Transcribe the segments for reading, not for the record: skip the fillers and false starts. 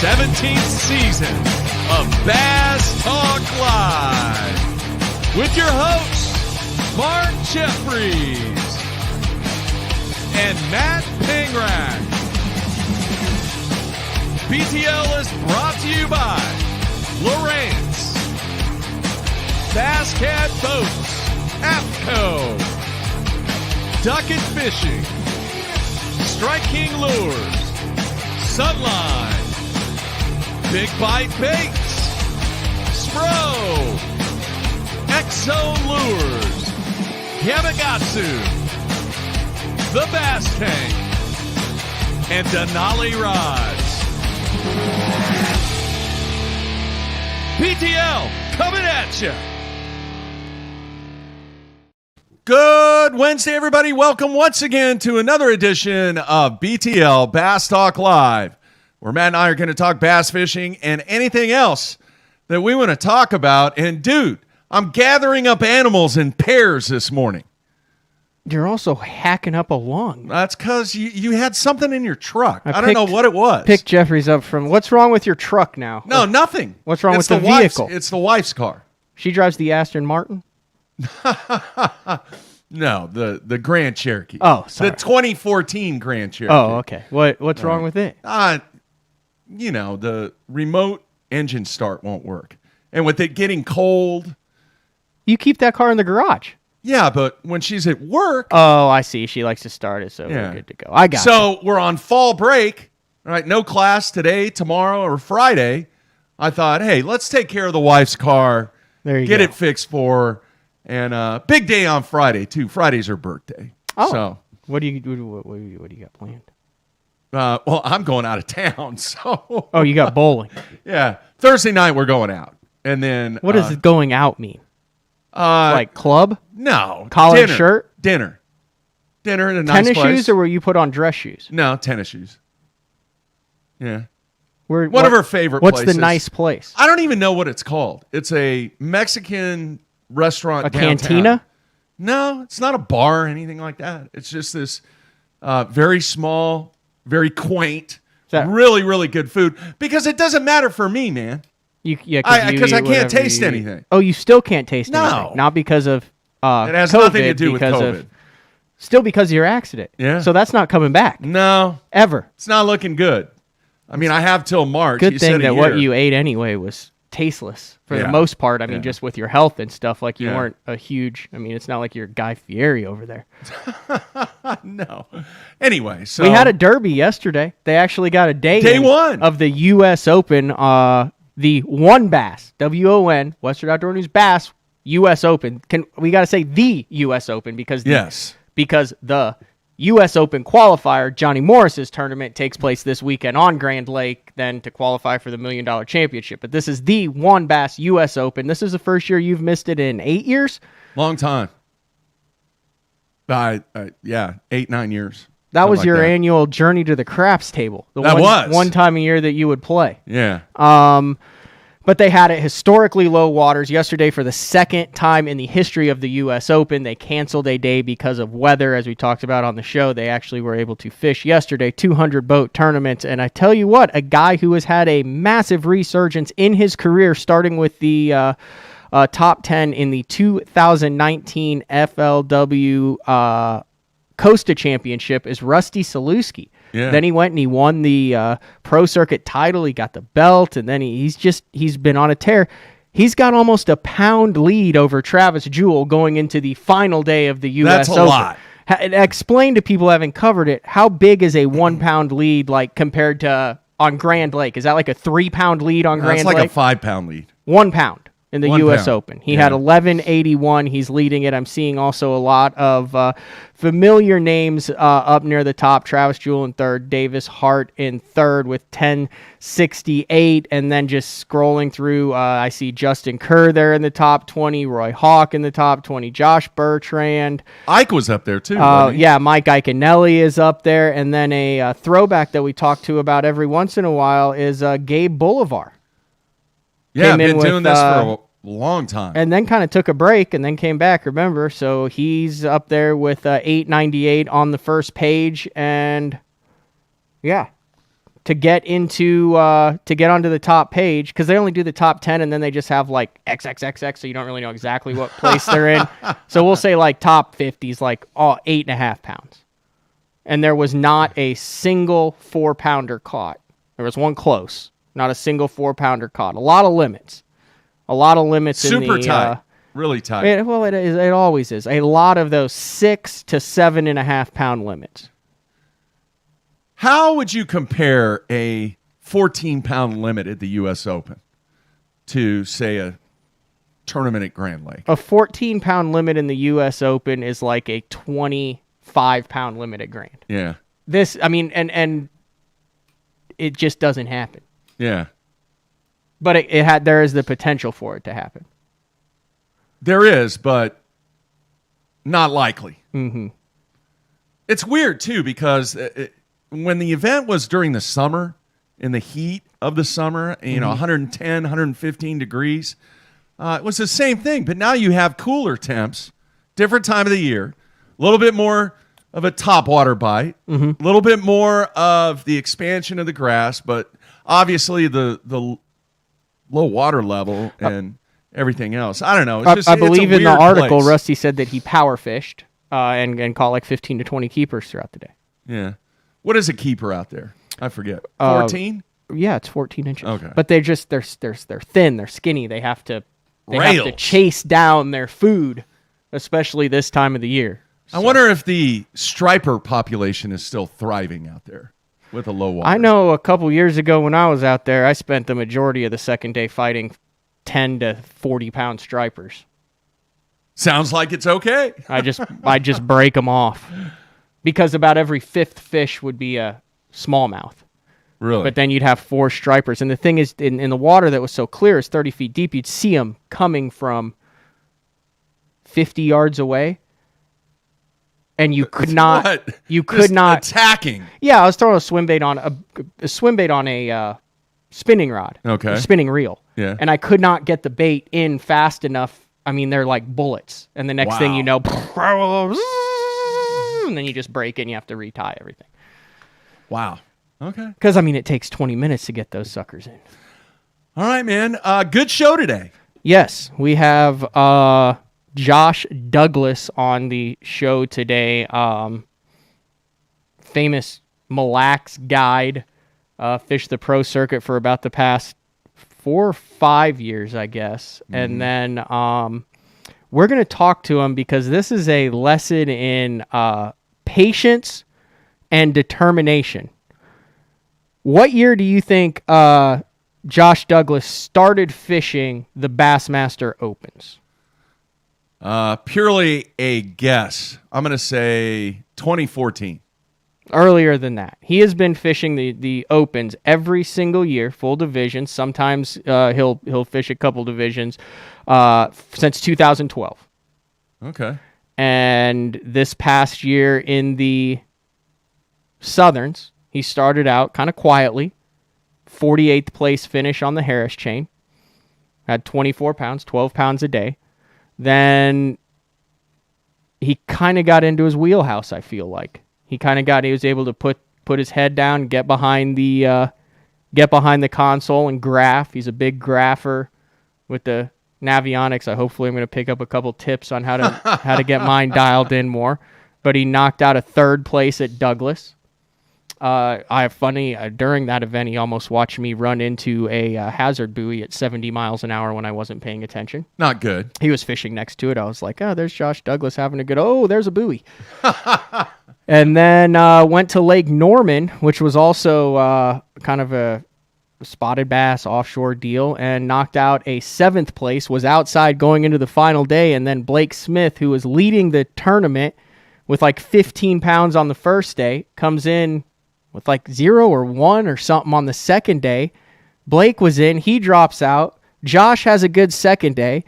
17th season of Bass Talk Live with your hosts, Mark Jeffries and Matt Pingrak. BTL is brought to you by Lawrence, Bass Cat Boats, APCO, Ducket Fishing, Strike King Lures, Sunline, Big Bite Baits, Spro, X-Zone Lures, Yamagatsu, The Bass Tank, and Denali Rods. BTL coming at you. Good Wednesday, everybody. Welcome once again to another edition of BTL Bass Talk Live, where Matt and I are going to talk bass fishing and anything else that we want to talk about. And, dude, I'm gathering up animals in pairs this morning. You're also hacking up a lung. That's because you had something in your truck. I don't know what it was. Pick Jeffries up from, what's wrong with your truck now? No, nothing. What's wrong with the vehicle? It's the wife's car. She drives the Aston Martin? No, the Grand Cherokee. Oh, sorry. The 2014 Grand Cherokee. Oh, okay. What's wrong with it? The remote engine start won't work. And with it getting cold. You keep that car in the garage. Yeah, but when she's at work. Oh, I see. She likes to start it, so we're good to go. I got it. So we're on fall break. All right, no class today, tomorrow, or Friday. I thought, hey, let's take care of the wife's car. There you get go. it fixed for her. And big day on Friday, too. Friday's her birthday. Oh, so, what do you got planned? Well, I'm going out of town, so. Oh, you got bowling. Yeah. Thursday night, we're going out. And then. What does going out mean? Like club? No. Collared shirt? Dinner at a nice place. Tennis shoes, or will you put on dress shoes? No, tennis shoes. Yeah. One of her favorite places. What's the nice place? I don't even know what it's called. It's a Mexican restaurant downtown. Cantina? No, it's not a bar or anything like that. It's just this very small, very quaint, really, really good food. Because it doesn't matter for me, man. Because I can't taste anything. Oh, you still can't taste anything? Not because of it has COVID, nothing to do with COVID. Still because of your accident. Yeah. So that's not coming back. No. Ever. It's not looking good. I mean, I have till March. Good thing that what you ate anyway was tasteless for the most part. I mean, just with your health and stuff, like you weren't a huge, it's not like you're Guy Fieri over there. No. Anyway, so. We had a derby yesterday. They actually got a day one of the U.S. Open, the WON Bass, W-O-N, Western Outdoor News Bass, U.S. Open. We got to say the U.S. Open because the U.S. Open qualifier, Johnny Morris's tournament, takes place this weekend on Grand Lake, then to qualify for the $1 Million Championship. But this is the WON Bass U.S. Open. This is the first year you've missed it in 8 years? Long time. 8, 9 years. That was your annual journey to the craps table. One time a year that you would play. Yeah. But they had it historically low waters yesterday for the second time in the history of the U.S. Open. They canceled a day because of weather, as we talked about on the show. They actually were able to fish yesterday, 200-boat tournament. And I tell you what, a guy who has had a massive resurgence in his career, starting with the top 10 in the 2019 FLW Costa Championship, is Rusty Saluski. Yeah. Then he went and he won the Pro Circuit title. He got the belt, and then he's been on a tear. He's got almost a pound lead over Travis Jewell going into the final day of the U.S. Open. That's a lot. Explain to people who haven't covered it, how big is a 1 pound lead like compared to on Grand Lake? Is that like a 3 pound lead on Grand Lake? It's like a 5 pound lead. 1 pound. In the U.S. Open. He had 1181. He's leading it. I'm seeing also a lot of familiar names up near the top. Travis Jewell in third. Davis Hart in third with 1068. And then just scrolling through, I see Justin Kerr there in the top 20. Roy Hawk in the top 20. Josh Bertrand. Ike was up there too. Yeah, Mike Iaconelli is up there. And then a throwback that we talk to about every once in a while is Gabe Bolivar. Yeah, I've been doing this for a long time. And then kind of took a break and then came back, remember? So he's up there with 898 on the first page. And, yeah, to get onto the top page, because they only do the top 10 and then they just have like XXXX, so you don't really know exactly what place they're in. So we'll say like top 50s, like 8.5 pounds. And there was not a single 4-pounder caught. There was one close, not a single 4-pounder caught. A lot of limits. Super tight. Really tight. It always is. A lot of those 6 to 7.5 pound limits. How would you compare a 14-pound limit at the U.S. Open to, say, a tournament at Grand Lake? A 14-pound limit in the U.S. Open is like a 25-pound limit at Grand. Yeah. And it just doesn't happen. Yeah. But there is the potential for it to happen. There is, but not likely. Mm-hmm. It's weird, too, because when the event was during the summer, in the heat of the summer, 110, 115 degrees, it was the same thing. But now you have cooler temps, different time of the year, a little bit more of a topwater bite, a little bit more of the expansion of the grass, but obviously the low water level and everything else. I don't know. I believe in the article, Rusty said that he power fished and caught like 15 to 20 keepers throughout the day. Yeah. What is a keeper out there? I forget. 14? Yeah, it's 14 inches. Okay. But they're thin, they're skinny. They have to chase down their food, especially this time of the year. I wonder if the striper population is still thriving out there with a low water. I know a couple years ago when I was out there, I spent the majority of the second day fighting 10 to 40-pound stripers. Sounds like it's okay. I just break them off, because about every fifth fish would be a smallmouth. Really? But then you'd have 4 stripers. And the thing is, in the water that was so clear, it's 30 feet deep, you'd see them coming from 50 yards away. And you could not... What? You could not... Attacking. Yeah, I was throwing a swim bait on a spinning rod. Okay. A spinning reel. Yeah. And I could not get the bait in fast enough. I mean, they're like bullets. And the next thing you know... And then you just break it and you have to retie everything. Wow. Okay. Because, it takes 20 minutes to get those suckers in. All right, man. Good show today. Yes, we have Josh Douglas on the show today. Famous Mille Lacs guide. Fished the pro circuit for about the past 4 or 5 years, I guess. Mm-hmm. And then we're going to talk to him because this is a lesson in patience and determination. What year do you think Josh Douglas started fishing the Bassmaster Opens? Purely a guess. I'm going to say 2014. Earlier than that. He has been fishing the Opens every single year, full division. Sometimes he'll fish a couple divisions since 2012. Okay. And this past year in the Southerns, he started out kind of quietly, 48th place finish on the Harris chain, had 24 pounds, 12 pounds a day. Then he kind of got into his wheelhouse, I feel like. He was able to put his head down, get behind the console and graph. He's a big grapher with the Navionics. Hopefully I'm going to pick up a couple tips on how to get mine dialed in more. But he knocked out a 3rd place at Douglas. During that event, he almost watched me run into a hazard buoy at 70 miles an hour when I wasn't paying attention. Not good. He was fishing next to it. I was like, oh, there's Josh Douglas having a good, there's a buoy. And then went to Lake Norman, which was also kind of a spotted bass offshore deal, and knocked out a 7th place, was outside going into the final day, and then Blake Smith, who was leading the tournament with like 15 pounds on the first day, comes in with like 0 or 1 or something on the second day. Blake was in. He drops out. Josh has a good second day.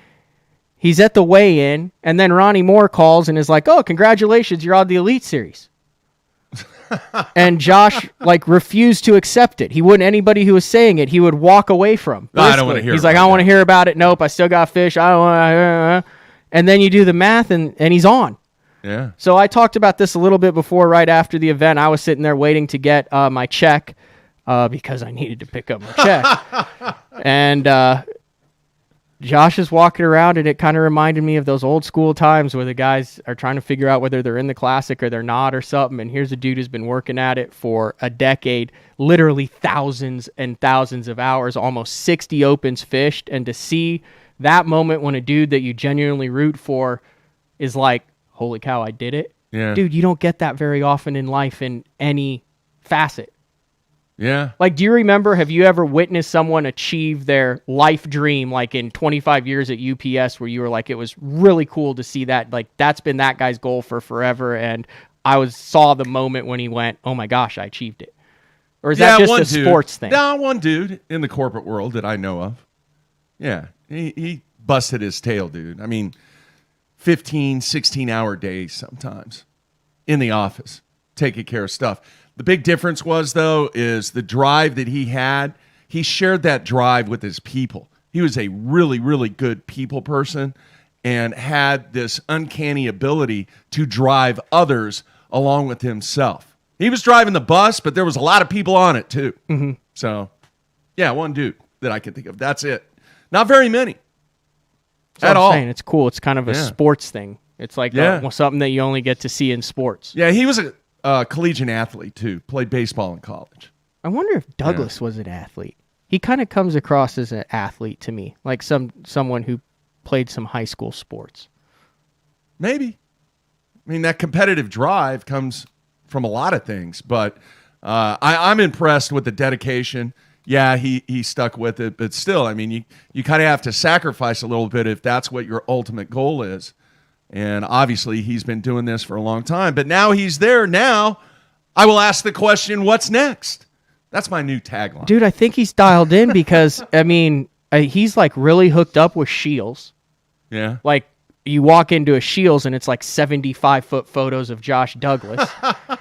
He's at the weigh-in, and then Ronnie Moore calls and is like, oh, congratulations, you're on the Elite Series. And Josh refused to accept it. He wouldn't. Anybody who was saying it, he would walk away from. I don't want to hear. He's like, I don't want to hear about it. Nope, I still got fish. I don't want. And then you do the math, and he's on. Yeah. So I talked about this a little bit before, right after the event. I was sitting there waiting to get my check because I needed to pick up my check. And Josh is walking around, and it kind of reminded me of those old school times where the guys are trying to figure out whether they're in the Classic or they're not or something. And here's a dude who's been working at it for a decade, literally thousands and thousands of hours, almost 60 opens fished. And to see that moment when a dude that you genuinely root for is like, holy cow, I did it. Yeah. Dude, you don't get that very often in life in any facet. Yeah. Like, do you remember, have you ever witnessed someone achieve their life dream, like in 25 years at UPS, where you were like, it was really cool to see that, like, that's been that guy's goal for forever, and saw the moment when he went, oh my gosh, I achieved it? Or is that just a sports thing? No, one dude in the corporate world that I know of. Yeah. He busted his tail, dude. I mean, 15, 16-hour days sometimes in the office, taking care of stuff. The big difference was, though, is the drive that he had. He shared that drive with his people. He was a really, really good people person and had this uncanny ability to drive others along with himself. He was driving the bus, but there was a lot of people on it, too. Mm-hmm. So, yeah, one dude that I can think of. That's it. Not very many. At all. Saying. It's cool. It's kind of a sports thing. It's like something that you only get to see in sports. Yeah, he was a collegiate athlete, too. Played baseball in college. I wonder if Douglas was an athlete. He kind of comes across as an athlete to me, like someone who played some high school sports. Maybe. I mean, that competitive drive comes from a lot of things, but I'm impressed with the dedication. Yeah, he stuck with it, but still, I mean, you kind of have to sacrifice a little bit if that's what your ultimate goal is. And obviously, he's been doing this for a long time. But now he's there. Now, I will ask the question, what's next? That's my new tagline. Dude, I think he's dialed in because, I mean, he's like really hooked up with Shields. Yeah. Like, you walk into a Shields and it's like 75-foot photos of Josh Douglas.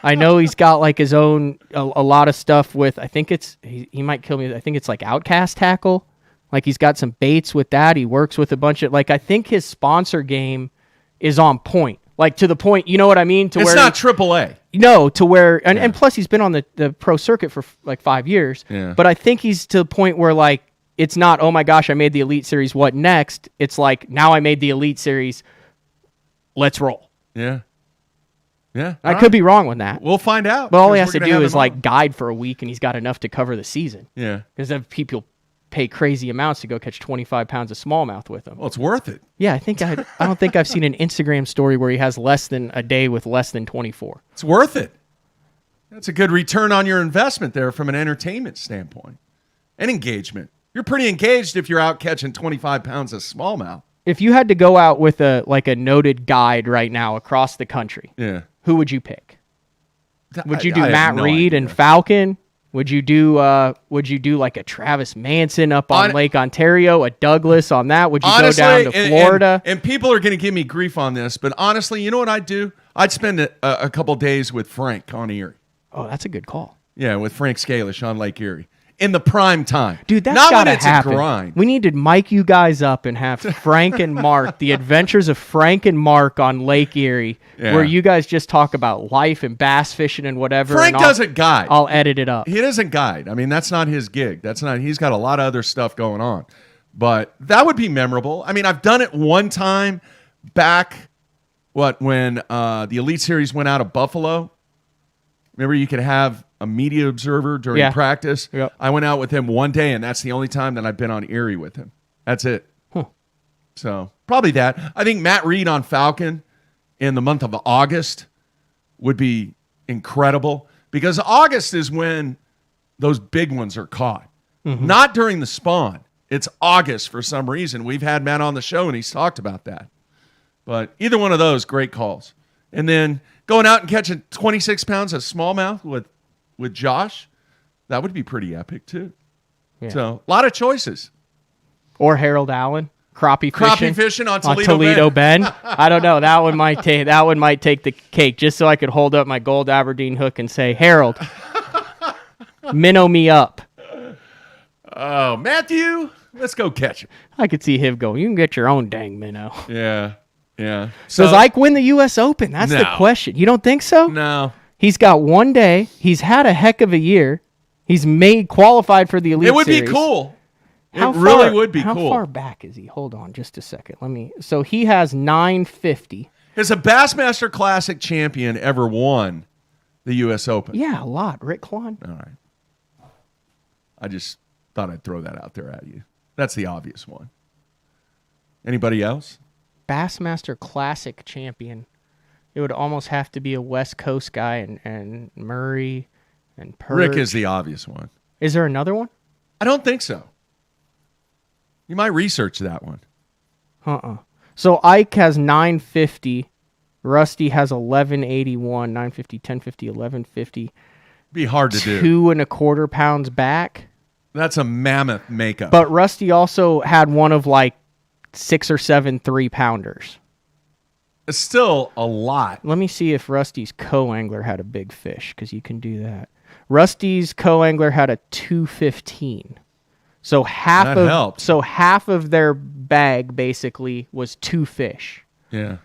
I know he's got like his own, a lot of stuff with, I think it's, he might kill me, I think it's like Outcast Tackle. Like, he's got some baits with that. He works with a bunch of, like, I think his sponsor game is on point, like to the point, you know what I mean? It's not AAA. No, to where, and plus he's been on the pro circuit for like 5 years. Yeah. But I think he's to the point where like it's not, oh my gosh, I made the Elite Series. What next? It's like, now I made the Elite Series. Let's roll. Yeah. Yeah. I could be wrong with that. We'll find out. But all he has to do is like guide for a week, and he's got enough to cover the season. Yeah. Because then people pay crazy amounts to go catch 25 pounds of smallmouth with him. Well, it's worth it. Yeah, I don't think I've seen an Instagram story where he has less than a day with less than 24. It's worth it. That's a good return on your investment there from an entertainment standpoint and engagement. You're pretty engaged if you're out catching 25 pounds of smallmouth. If you had to go out with a noted guide right now across the country, who would you pick? Would you do Matt Reed and Falcon? Would you do like a Travis Manson up on Lake Ontario, a Douglas on that? Would you go down to Florida? And people are going to give me grief on this, but honestly, you know what I'd do? I'd spend a couple days with Frank on Erie. Oh, that's a good call. Yeah, with Frank Scalish on Lake Erie. In the prime time. Dude, that's not gotta when it's happen. A grind. We need to mic you guys up and have Frank and Mark, the adventures of Frank and Mark on Lake Erie, where you guys just talk about life and bass fishing and whatever. Frank doesn't guide. I'll edit it up. He doesn't guide. I mean, that's not his gig. He's got a lot of other stuff going on. But that would be memorable. I mean, I've done it one time back, when the Elite Series went out of Buffalo. Remember, you could have a media observer during practice. Yep. I went out with him one day, and that's the only time that I've been on Erie with him. That's it. Huh. So probably that. I think Matt Reed on Falcon in the month of August would be incredible because August is when those big ones are caught. Mm-hmm. Not during the spawn. It's August for some reason. We've had Matt on the show, and he's talked about that. But either one of those, great calls. And then going out and catching 26 pounds of smallmouth with Josh, that would be pretty epic too. Yeah. So a lot of choices. Or Harold Allen, crappie fishing on Toledo Bend. I don't know. That one might take the cake. Just so I could hold up my gold Aberdeen hook and say, Harold, minnow me up. Oh, Matthew, let's go catch it. I could see him going, you can get your own dang minnow. Yeah. Yeah. So, does Ike win the U.S. Open? That's the question. You don't think so? No. He's got one day. He's had a heck of a year. He's qualified for the Elite It would Series. be cool. How It really far- would be How cool. far back is he? Hold on just a second. So he has 950. Has a Bassmaster Classic champion ever won the U.S. Open? Yeah, a lot. Rick Klon. All right. I just thought I'd throw that out there at you. That's the obvious one. Anybody else? Bassmaster Classic champion. It would almost have to be a West Coast guy and Murray and Perch. Rick is the obvious one. Is there another one? I don't think so. You might research that one. So Ike has 950. Rusty has 1181, 950, 1050, 1150. Be hard to do. 2.25 pounds back. That's a mammoth makeup. But Rusty also had one of like 6 or 7 3-pounders. It's still a lot. Let me see if Rusty's co-angler had a big fish, because you can do that. Rusty's co-angler had a 215. So half That helped. half of their bag basically was 2 fish. Yeah.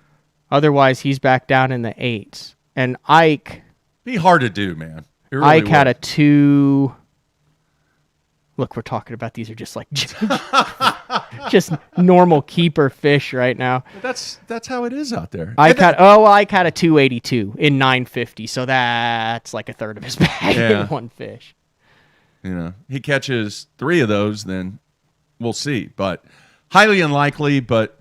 Otherwise, he's back down in the 8s. And Ike, Be hard to do, man. It really Ike had would. a 2. Look, we're talking about these are just like just normal keeper fish right now. That's how it is out there. Ike had a 282 in 950, so that's like a third of his bag Yeah. in one fish. You know, he catches 3 of those, then we'll see. But highly unlikely, but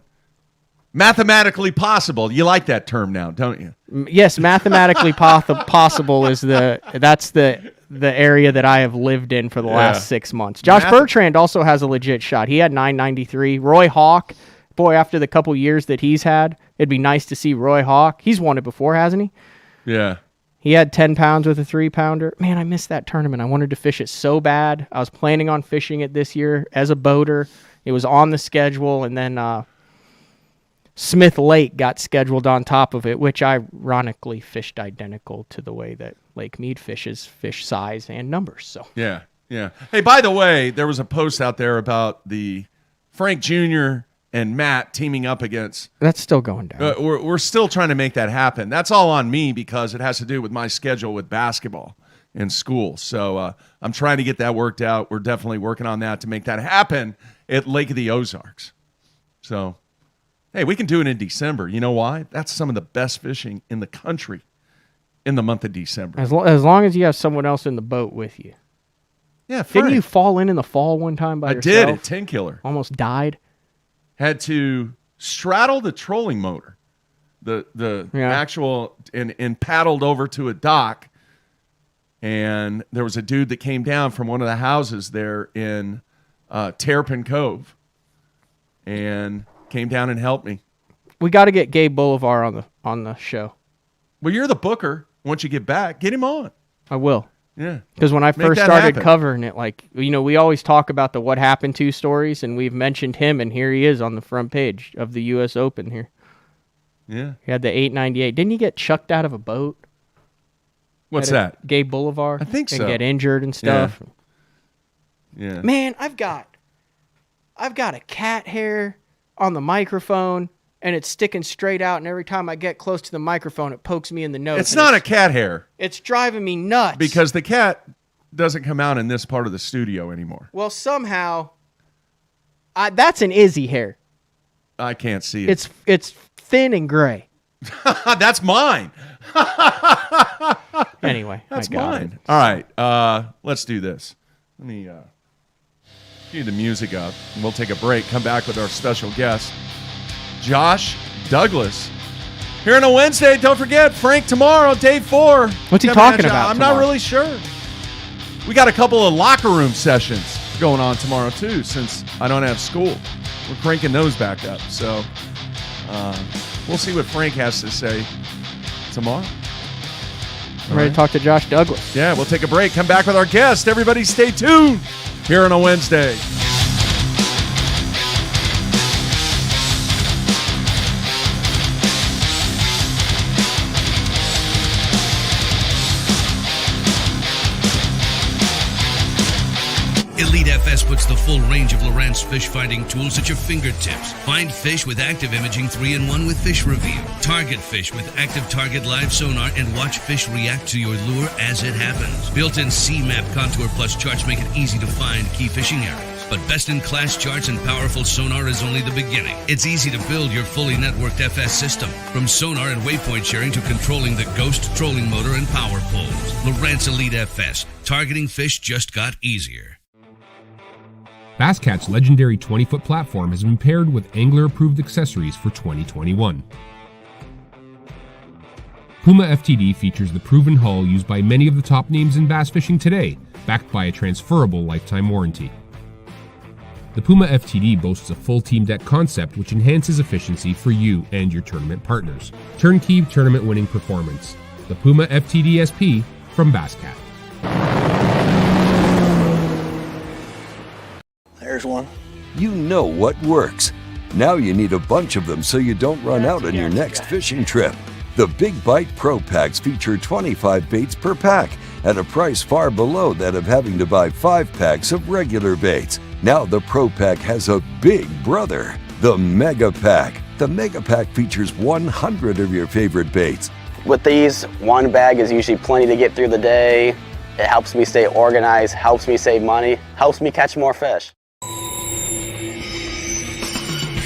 mathematically possible. You like that term now, don't you? Yes, mathematically possible is that's the area that I have lived in for the last 6 months. Josh Bertrand also has a legit shot. He had 993. Roy Hawk, boy, after the couple years that he's had, it'd be nice to see Roy Hawk. He's won it before, hasn't he? Yeah. He had 10 pounds with a 3-pounder. Man, I missed that tournament. I wanted to fish it so bad. I was planning on fishing it this year as a boater. It was on the schedule, and then Smith Lake got scheduled on top of it, which ironically fished identical to the way that Lake Mead fishes, fish size and numbers. So Yeah. Yeah. Hey, by the way, there was a post out there about the Frank Jr. and Matt teaming up against. that's still going down. We're still trying to make that happen. That's all on me because it has to do with my schedule with basketball in school. So I'm trying to get that worked out. We're definitely working on that to make that happen at Lake of the Ozarks. So, hey, we can do it in December. You know why? That's some of the best fishing in the country in the month of December. As long as you have someone else in the boat with you. Yeah, Didn't Frank. you fall in the fall one time by I yourself? did at 10 Killer. Almost died. Had to straddle the trolling motor, the actual, and paddled over to a dock. And there was a dude that came down from one of the houses there in Terrapin Cove and came down and helped me. We got to get Gabe Boulevard on the show. Well, you're the booker. Once you get back, get him on. I will. Yeah. Because when I Make first that started happen. covering it, we always talk about the what happened to stories, and we've mentioned him, and here he is on the front page of the U.S. Open here. Yeah. He had the 898. Didn't he get chucked out of a boat? What's at that? Gabe Boulevard? I think and so. get injured and stuff. Yeah. Man, I've got a cat hair on the microphone, and it's sticking straight out, and every time I get close to the microphone, it pokes me in the nose. It's not a cat hair It's driving me nuts. because the cat doesn't come out in this part of the studio anymore. Well, somehow, that's an Izzy hair. I can't see it. It's thin and gray. That's mine. Anyway, That's I got mine. it. All right, let's do this. Let me cue the music up, and we'll take a break. Come back with our special guest, Josh Douglas. Here on a Wednesday, don't forget, Frank tomorrow, day 4. What's he Coming talking at ya. about I'm not tomorrow? really sure. We got a couple of locker room sessions going on tomorrow, too, since I don't have school. We're cranking those back up. So we'll see what Frank has to say tomorrow. I'm ready to talk to Josh Douglas. Yeah, we'll take a break. Come back with our guest. Everybody stay tuned here on a Wednesday. Elite FS puts the full range of Lowrance fish finding tools at your fingertips. Find fish with active imaging 3-in-1 with Fish Reveal. Target fish with active target live sonar and watch fish react to your lure as it happens. Built-in C-Map Contour Plus charts make it easy to find key fishing areas. But best-in-class charts and powerful sonar is only the beginning. It's easy to build your fully networked FS system, from sonar and waypoint sharing to controlling the Ghost trolling motor and power poles. Lowrance Elite FS. Targeting fish just got easier. Basscat's legendary 20-foot platform has been paired with angler-approved accessories for 2021. Puma FTD features the proven hull used by many of the top names in bass fishing today, backed by a transferable lifetime warranty. The Puma FTD boasts a full team deck concept which enhances efficiency for you and your tournament partners. Turnkey tournament winning performance. The Puma FTD SP from Basscat. There's one. You know what works. Now you need a bunch of them so you don't run out on your next fishing trip. The Big Bite Pro Packs feature 25 baits per pack at a price far below that of having to buy 5 packs of regular baits. Now the Pro Pack has a big brother, the Mega Pack. The Mega Pack features 100 of your favorite baits. With these, one bag is usually plenty to get through the day. It helps me stay organized, helps me save money, helps me catch more fish.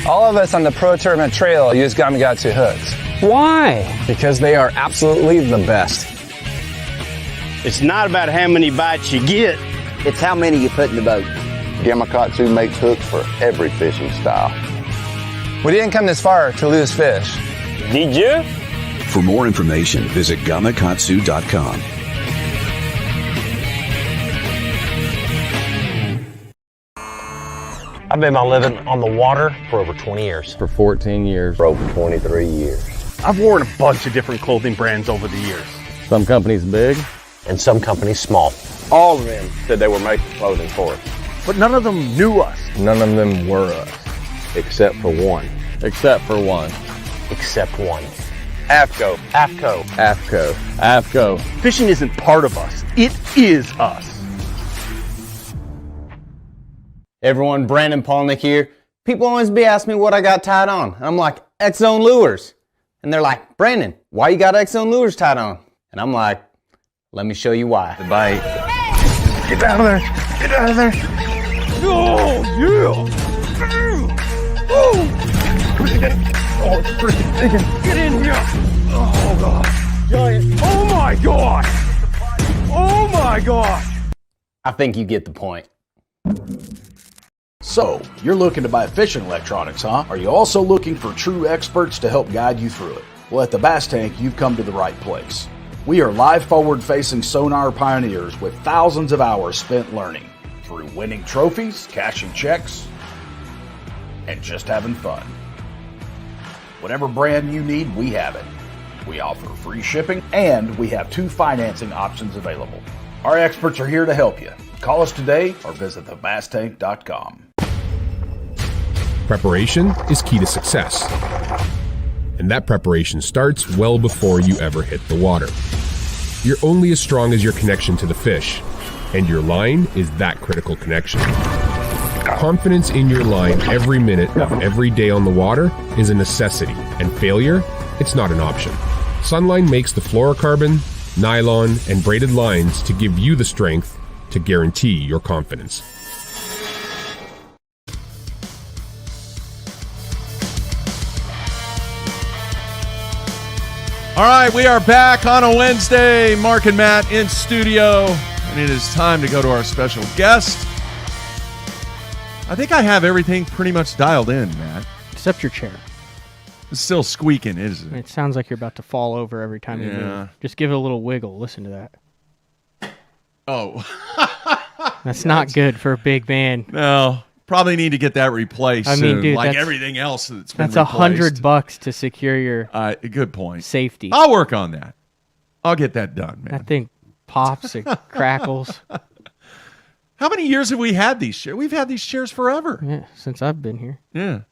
All of us on the Pro Tournament Trail use Gamakatsu hooks. Why? Because they are absolutely the best. It's not about how many bites you get. It's how many you put in the boat. Gamakatsu makes hooks for every fishing style. We didn't come this far to lose fish. Did you? For more information, visit gamakatsu.com. I've been my living on the water for over 20 years. For 14 years. For over 23 years. I've worn a bunch of different clothing brands over the years. Some companies big. And some companies small. All of them said they were making clothing for us. But none of them knew us. None of them were us. Except for one. Except for one. Except one. AFCO. AFCO. AFCO. AFCO. Fishing isn't part of us. It is us. Everyone, Brandon Polnick here. People always be asking me what I got tied on. And I'm like, X-Zone Lures. And they're like, Brandon, why you got X-Zone Lures tied on? And I'm like, let me show you why. The bite. Get out of there. Get out of there. Oh, yeah. Oh, it's freaking big. Get in here. Oh, God. Giant. Oh, my gosh. Oh, my gosh. I think you get the point. So, you're looking to buy fishing electronics, huh? Are you also looking for true experts to help guide you through it? Well, at the Bass Tank, you've come to the right place. We are live forward-facing sonar pioneers with thousands of hours spent learning through winning trophies, cashing checks, and just having fun. Whatever brand you need, we have it. We offer free shipping, and we have 2 financing options available. Our experts are here to help you. Call us today or visit thebasstank.com. Preparation is key to success. And that preparation starts well before you ever hit the water. You're only as strong as your connection to the fish, and your line is that critical connection. Confidence in your line every minute of every day on the water is a necessity, and failure, it's not an option. Sunline makes the fluorocarbon, nylon, and braided lines to give you the strength to guarantee your confidence. All right, we are back on a Wednesday. Mark and Matt in studio, and it is time to go to our special guest. I think I have everything pretty much dialed in, Matt. Except your chair. It's still squeaking, isn't it? It sounds like you're about to fall over every time you move. Just give it a little wiggle. Listen to that. Oh. That's not good for a big man. No. Probably need to get that replaced soon, dude, like everything else that's been replaced. That's $100 to secure your good point. Safety. I'll work on that. I'll get that done, man. That thing pops, it crackles. How many years have we had these chairs? We've had these chairs forever. Yeah, since I've been here. Yeah.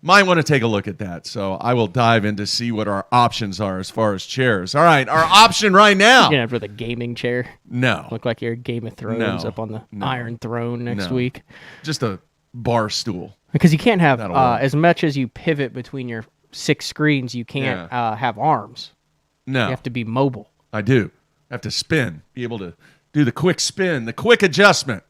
Might want to take a look at that. So I will dive in to see what our options are as far as chairs. All right, our option right now. You're gonna have with a gaming chair. No. Look like you're Game of Thrones up on the Iron Throne next week. Just a bar stool. Because you can't have work. as much as you pivot between your 6 screens, you can't have arms. No. You have to be mobile. I do. I have to spin, be able to do the quick spin, the quick adjustment.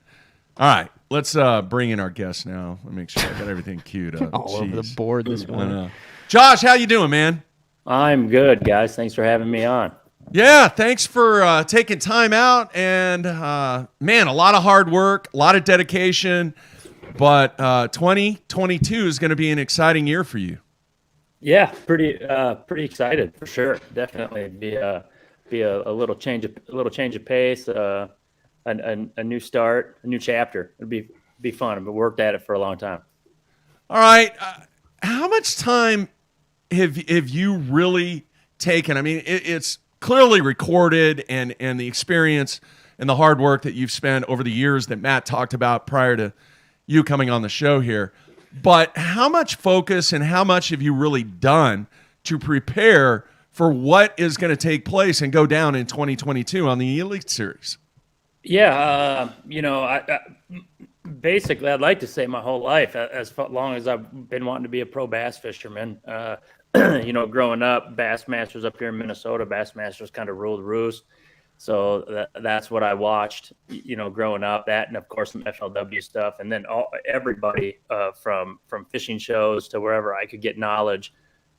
All right, let's bring in our guest now. Let me make sure I got everything queued up. All over the board this morning. Josh, how you doing, man? I'm good, guys. Thanks for having me on. Yeah, thanks for taking time out. And, man, a lot of hard work, a lot of dedication. But 2022 is going to be an exciting year for you. Yeah, pretty excited for sure. Definitely be a little change of pace, a new start, a new chapter. It'd be fun. I've worked at it for a long time. All right, how much time have you really taken? I mean, it's clearly recorded, and the experience and the hard work that you've spent over the years that Matt talked about prior to you coming on the show here. But how much focus and how much have you really done to prepare for what is going to take place and go down in 2022 on the Elite Series? Yeah, basically, I'd like to say my whole life, as long as I've been wanting to be a pro bass fisherman. Growing up, Bassmasters up here in Minnesota, Bassmasters kind of ruled the roost. So that's what I watched, growing up. That, and of course some FLW stuff, and then everybody from fishing shows to wherever I could get knowledge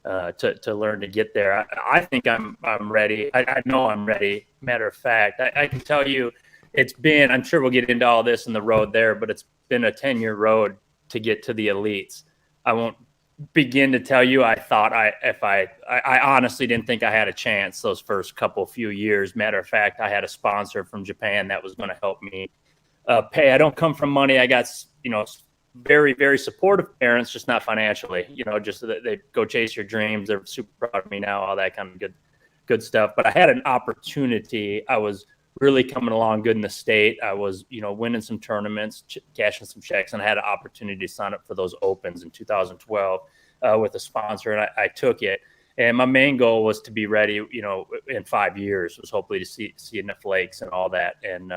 to learn to get there. I think I'm ready. I know I'm ready. Matter of fact, I can tell you, it's been. I'm sure we'll get into all this in the road there, but it's been a 10-year road to get to the elites. I won't begin to tell you. I thought I honestly didn't think I had a chance those first few years. Matter of fact, I had a sponsor from Japan that was going to help me pay. I don't come from money. I got very, very supportive parents, just not financially. Just that they go chase your dreams. They're super proud of me now. All that kind of good stuff. But I had an opportunity. I was really coming along good in the state. I was winning some tournaments, cashing some checks, and I had an opportunity to sign up for those opens in 2012 with a sponsor, and I took it. And my main goal was to be ready, in 5 years, was hopefully to see enough lakes and all that. And,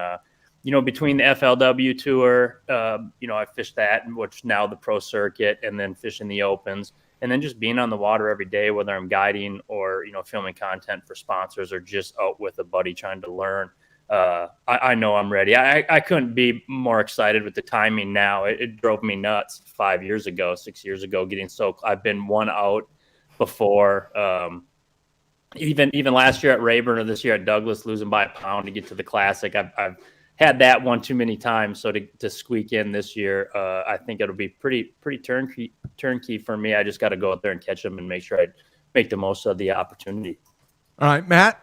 between the FLW tour, I fished that, which now the pro circuit, and then fishing the opens, and then just being on the water every day, whether I'm guiding or, filming content for sponsors or just out with a buddy trying to learn. I know I'm ready. I couldn't be more excited with the timing now. It drove me nuts 6 years ago, getting so. I've been one out before. Even last year at Rayburn or this year at Douglas, losing by a pound to get to the Classic. I've had that one too many times. So to squeak in this year, I think it'll be pretty turnkey for me. I just got to go out there and catch them and make sure I make the most of the opportunity. All right, Matt.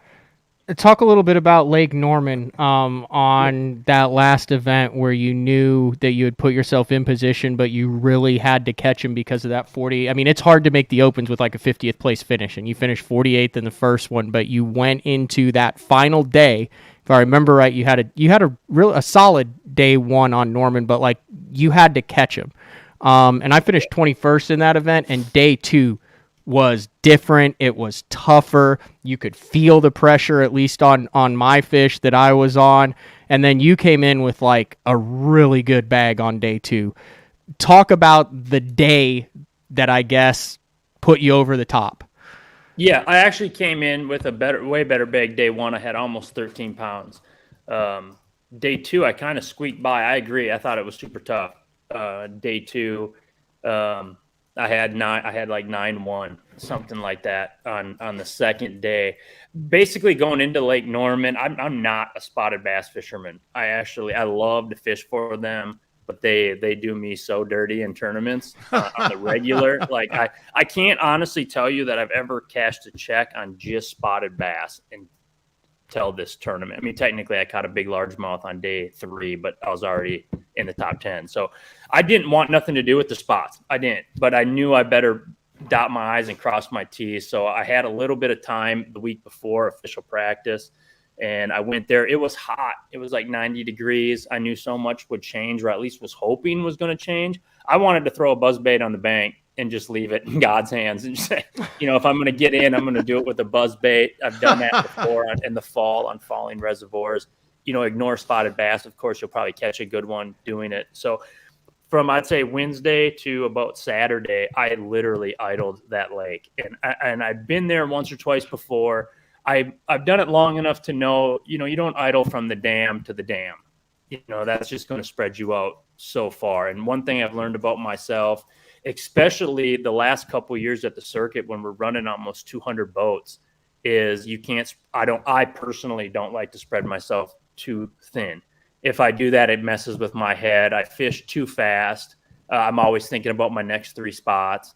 Talk a little bit about Lake Norman on that last event where you knew that you had put yourself in position, but you really had to catch him because of that 40. I mean, it's hard to make the opens with like a 50th place finish, and you finished 48th in the first one, but you went into that final day. If I remember right, you had a solid day one on Norman, but like you had to catch him. And I finished 21st in that event, and day two was different. It was tougher. You could feel the pressure, at least on my fish that I was on. And then you came in with like a really good bag on day two. Talk about the day that I guess put you over the top. Yeah, I actually came in with a way better bag day one. I had almost 13 pounds. Day two, I kind of squeaked by. I agree. I thought it was super tough. Day two, I had like 9-1, something like that on the second day. Basically going into Lake Norman, I'm not a spotted bass fisherman. I love to fish for them, but they do me so dirty in tournaments on the regular. Like I can't honestly tell you that I've ever cashed a check on just spotted bass until this tournament. I mean, technically I caught a big largemouth on day 3, but I was already in the top 10. So I didn't want nothing to do with the spots. I didn't, but I knew I better dot my I's and cross my T's. So I had a little bit of time the week before official practice, and I went there. It was hot. It was like 90 degrees. I knew so much would change, or at least was hoping was going to change. I wanted to throw a buzzbait on the bank and just leave it in God's hands and just say, if I'm going to get in, I'm going to do it with a buzz bait. I've done that before in the fall on falling reservoirs. Ignore spotted bass. Of course, you'll probably catch a good one doing it. So from, I'd say, Wednesday to about Saturday, I literally idled that lake. And I've been there once or twice before. I've done it long enough to know, you don't idle from the dam to the dam. That's just going to spread you out so far. And one thing I've learned about myself, especially the last couple of years at the circuit when we're running almost 200 boats, is I personally don't like to spread myself too thin. If I do that, it messes with my head. I fish too fast. I'm always thinking about my next 3 spots,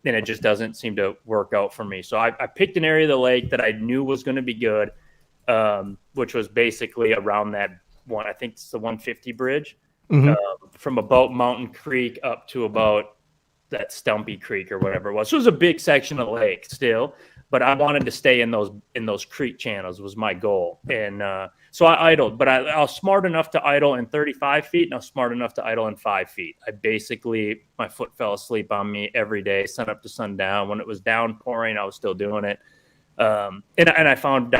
and it just doesn't seem to work out for me. So I picked an area of the lake that I knew was going to be good, which was basically around that one. I think it's the 150 bridge, from about Mountain Creek up to about that Stumpy Creek or whatever it was. So it was a big section of the lake still, but I wanted to stay in those creek channels was my goal. And so I idled, but I was smart enough to idle in 35 feet, and I was smart enough to idle in 5 feet. My foot fell asleep on me every day, sun up to sundown. When it was downpouring, I was still doing it. And I found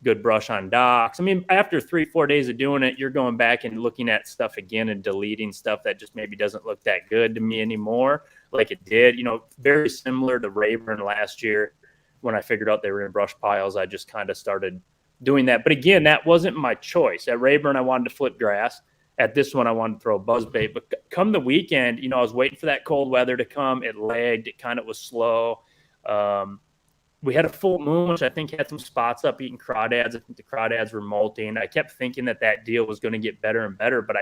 good brush on docks. I mean, after 3-4 days of doing it, you're going back and looking at stuff again and deleting stuff that just maybe doesn't look that good to me anymore, like it did. Very similar to Rayburn last year when I figured out they were in brush piles. I just kind of started doing that. But again, that wasn't my choice. At Rayburn, I wanted to flip grass. At this one, I wanted to throw a buzzbait. But come the weekend, I was waiting for that cold weather to come. It lagged. It kind of was slow. We had a full moon, which I think had some spots up eating crawdads. I think the crawdads were molting. I kept thinking that deal was going to get better and better, but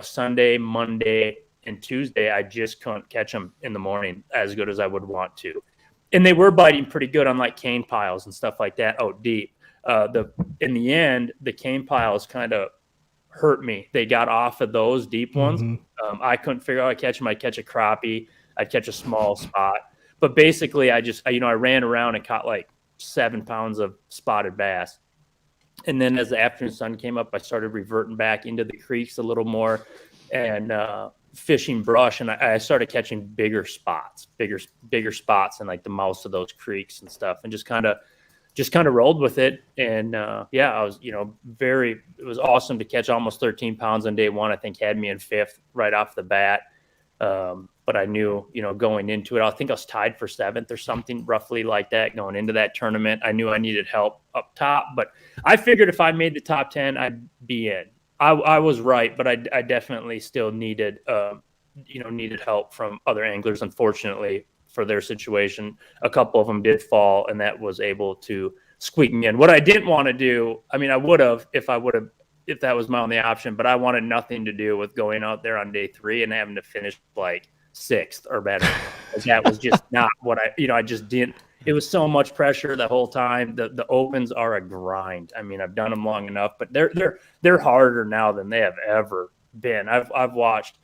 Sunday, Monday, and Tuesday, I just couldn't catch them in the morning as good as I would want to. And they were biting pretty good on like cane piles and stuff like that out deep. In the end, the cane piles kind of hurt me. They got off of those deep ones. I couldn't figure out how to catch them. I'd catch a crappie. I'd catch a small spot. But basically, I ran around and caught like 7 pounds of spotted bass. And then as the afternoon sun came up, I started reverting back into the creeks a little more and fishing brush. And I started catching bigger spots in like the mouths of those creeks and stuff, and just kind of rolled with it. And I was, it was awesome to catch almost 13 pounds on day one. I think had me in 5th right off the bat. But I knew, going into it, I think I was tied for 7th or something roughly like that going into that tournament. I knew I needed help up top, but I figured if I made the top 10, I'd be in. I was right, but I definitely still needed help from other anglers. Unfortunately for their situation, a couple of them did fall, and that was able to squeak me in. What I didn't want to do, I mean, I would have if that was my only option, but I wanted nothing to do with going out there on day 3 and having to finish like 6th or better. That was just not what I just didn't. It was so much pressure the whole time. The opens are a grind. I mean, I've done them long enough, but they're harder now than they have ever been. I've watched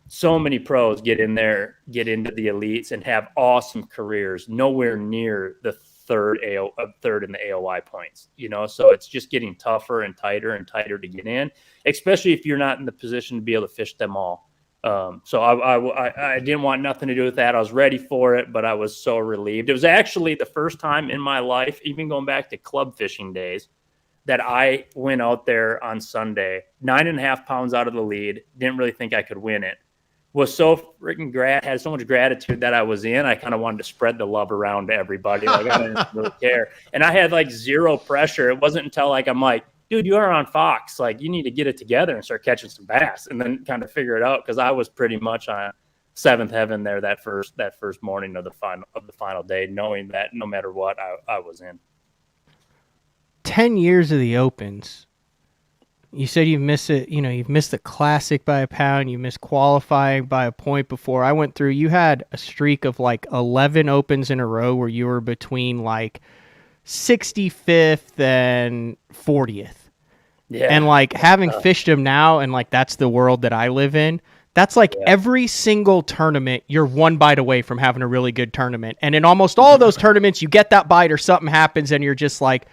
so many pros get into the elites and have awesome careers, nowhere near the third in the AOI points, so it's just getting tougher and tighter to get in, especially if you're not in the position to be able to fish them all. So I didn't want nothing to do with that. I was ready for it, but I was so relieved. It was actually the first time in my life, even going back to club fishing days, that I went out there on Sunday, 9.5 pounds out of the lead. Didn't really think I could win it. Was so freaking had so much gratitude that I was in. I kind of wanted to spread the love around to everybody. Like, I didn't really care. And I had like zero pressure. It wasn't until I'm like, dude, you are on Fox. Like, you need to get it together and start catching some bass, and then kind of figure it out. Cause I was pretty much on 7th heaven there that first morning of the final day, knowing that no matter what, I was in. 10 years of the Opens. You said you've missed it. You've missed the Classic by a pound. You missed qualifying by a point before. I went through. You had a streak of like 11 Opens in a row where you were between like 65th and 40th. Yeah. And like having fished them now, and like that's the world that I live in. That's like every single tournament, you're one bite away from having a really good tournament. And in almost all of those tournaments, you get that bite or something happens, and you're just like,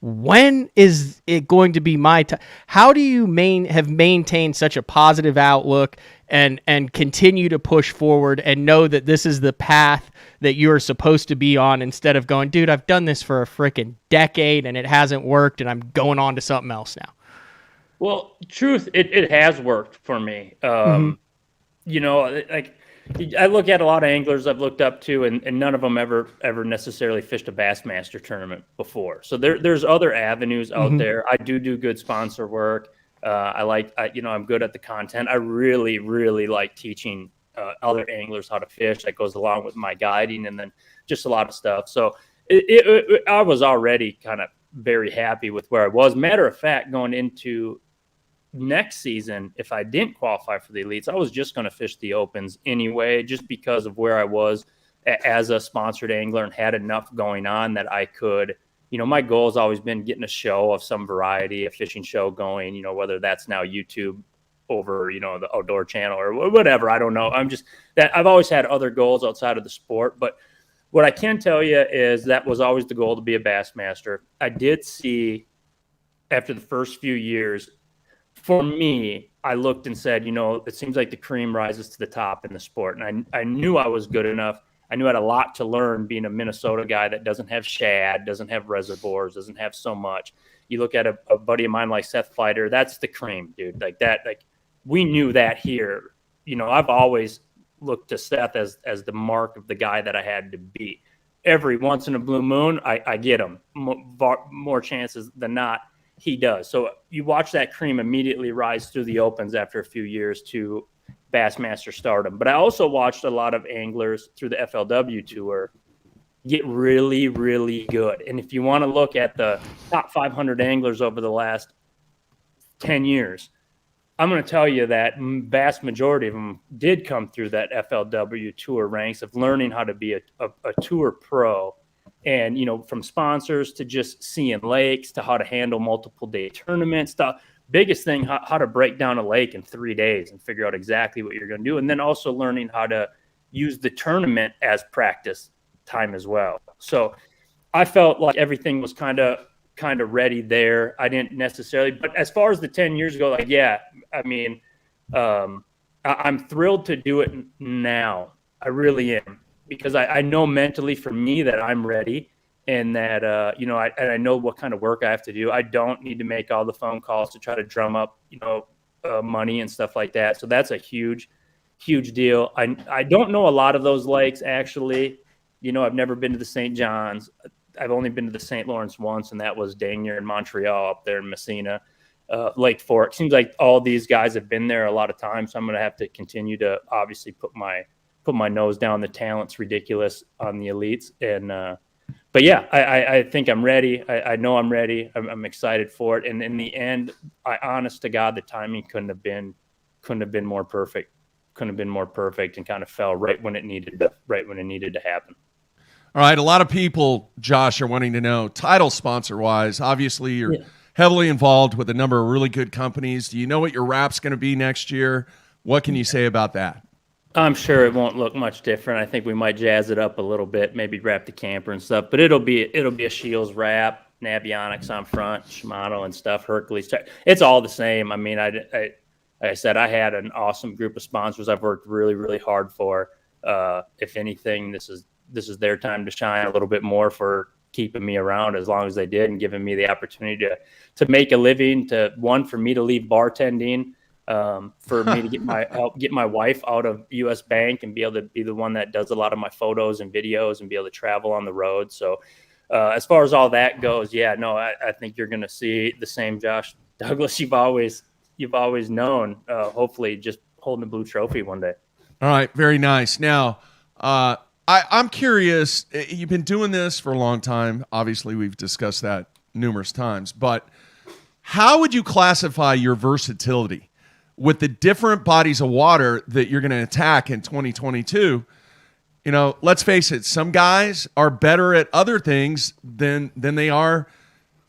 when is it going to be my time? How do you have maintained such a positive outlook and continue to push forward and know that this is the path that you're supposed to be on, instead of going, dude, I've done this for a freaking decade and it hasn't worked and I'm going on to something else now? Well, truth, it has worked for me. You know, like I look at a lot of anglers I've looked up to, and none of them ever necessarily fished a Bassmaster tournament before. So there's other avenues out there. I do good sponsor work. I'm good at the content. I really, really like teaching other anglers how to fish. That goes along with my guiding, and then just a lot of stuff. So I was already kind of very happy with where I was. Matter of fact, going into next season, if I didn't qualify for the elites, I was just going to fish the opens anyway, just because of where I was as a sponsored angler and had enough going on that I could, you know, my goal has always been getting a show of some variety, a fishing show going, you know, whether that's now YouTube over, you know, the outdoor channel or whatever. I don't know. I've always had other goals outside of the sport, but what I can tell you is that was always the goal, to be a Bassmaster. I did see after the first few years, for me, I looked and said, you know, it seems like the cream rises to the top in the sport. And I knew I was good enough. I knew I had a lot to learn being a Minnesota guy that doesn't have shad, doesn't have reservoirs, doesn't have so much. You look at a buddy of mine like Seth Fighter, that's the cream, dude. Like that, like we knew that here. You know, I've always looked to Seth as the mark of the guy that I had to be. Every once in a blue moon, I get him. More chances than not, he does. So you watch that cream immediately rise through the opens after a few years to Bassmaster stardom. But I also watched a lot of anglers through the FLW tour get really, really good. And if you want to look at the top 500 anglers over the last 10 years, I'm going to tell you that vast majority of them did come through that FLW tour ranks of learning how to be a tour pro. And, you know, from sponsors to just seeing lakes to how to handle multiple day tournaments, biggest thing, how to break down a lake in 3 days and figure out exactly what you're going to do. And then also learning how to use the tournament as practice time as well. So I felt like everything was kind of ready there. I didn't necessarily, but as far as the 10 years ago, like, yeah, I mean, I'm thrilled to do it now. I really am. Because I know mentally for me that I'm ready, and that, I know what kind of work I have to do. I don't need to make all the phone calls to try to drum up, money and stuff like that. So that's a huge, huge deal. I don't know a lot of those lakes, actually. You know, I've never been to the St. John's. I've only been to the St. Lawrence once, and that was dang near in Montreal up there in Messina. Lake Fork. Seems like all these guys have been there a lot of times. So I'm going to have to continue to obviously put my nose down. The talent's ridiculous on the elites. And, but yeah, I think I'm ready. I know I'm ready. I'm excited for it. And in the end, honest to God, the timing couldn't have been more perfect. Couldn't have been more perfect, and kind of fell right when it needed to happen. All right. A lot of people, Josh, are wanting to know title sponsor wise. Obviously you're heavily involved with a number of really good companies. Do you know what your wrap's going to be next year? What can you say about that? I'm sure it won't look much different. I think we might jazz it up a little bit, maybe wrap the camper and stuff, but it'll be a Shields wrap, Navionics on front, Shimano and stuff, Hercules. It's all the same. I mean, like I said, I had an awesome group of sponsors I've worked really, really hard for. If anything, this is their time to shine a little bit more for keeping me around as long as they did and giving me the opportunity to make a living, for me to leave bartending, for me to help get my wife out of US Bank and be able to be the one that does a lot of my photos and videos and be able to travel on the road. So as far as all that goes, I think you're going to see the same Josh Douglas you've always known, hopefully just holding a blue trophy one day. All right. Very nice. Now, I'm curious, you've been doing this for a long time. Obviously we've discussed that numerous times, but how would you classify your versatility with the different bodies of water that you're going to attack in 2022? You know, let's face it, some guys are better at other things than they are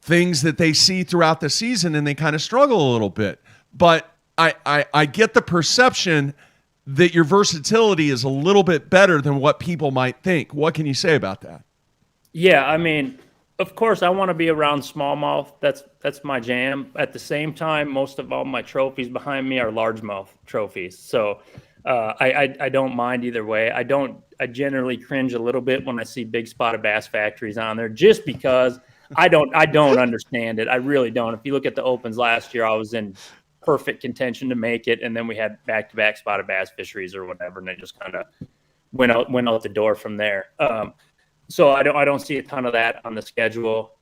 things that they see throughout the season, and they kind of struggle a little bit. But I get the perception that your versatility is a little bit better than what people might think. What can you say about that? Yeah, I mean, of course, I want to be around smallmouth. That's my jam. At the same time, most of all my trophies behind me are largemouth trophies. So I don't mind either way. I generally cringe a little bit when I see big spotted bass factories on there, just because I don't understand it. I really don't. If you look at the opens last year, I was in perfect contention to make it, and then we had back-to-back spotted bass fisheries or whatever, and it just kind of went out the door from there. So I don't see a ton of that on the schedule.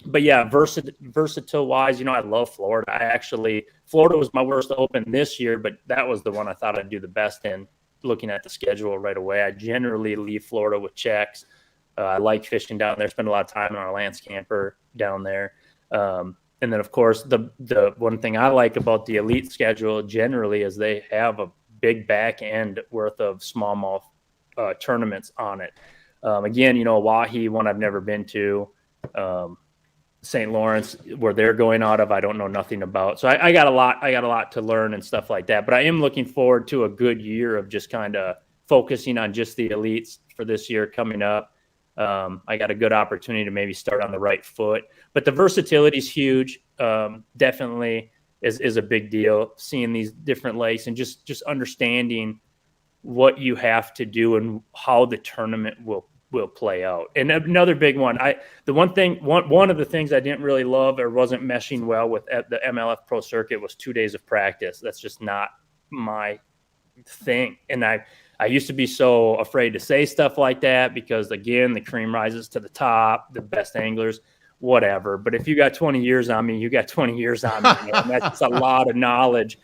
But yeah, versatile wise, I love Florida. Florida was my worst open this year, but that was the one I thought I'd do the best in, looking at the schedule right away. I generally leave Florida with checks. I like fishing down there, spend a lot of time in our Lance camper down there. And then, of course, the one thing I like about the Elite schedule generally is they have a big back end worth of smallmouth tournaments on it. Again, Oahe, one I've never been to. St. Lawrence, where they're going out of, I don't know nothing about. So I got a lot to learn and stuff like that. But I am looking forward to a good year of just kind of focusing on just the elites for this year coming up. I got a good opportunity to maybe start on the right foot. But the versatility is huge. Definitely is a big deal, seeing these different lakes and just understanding what you have to do and how the tournament will play out. And another big one, one of the things I didn't really love or wasn't meshing well with the MLF Pro Circuit was 2 days of practice. That's just not my thing. And I used to be so afraid to say stuff like that because, again, the cream rises to the top, the best anglers, whatever. But if you got 20 years on me, you got 20 years on me. And that's a lot of knowledge,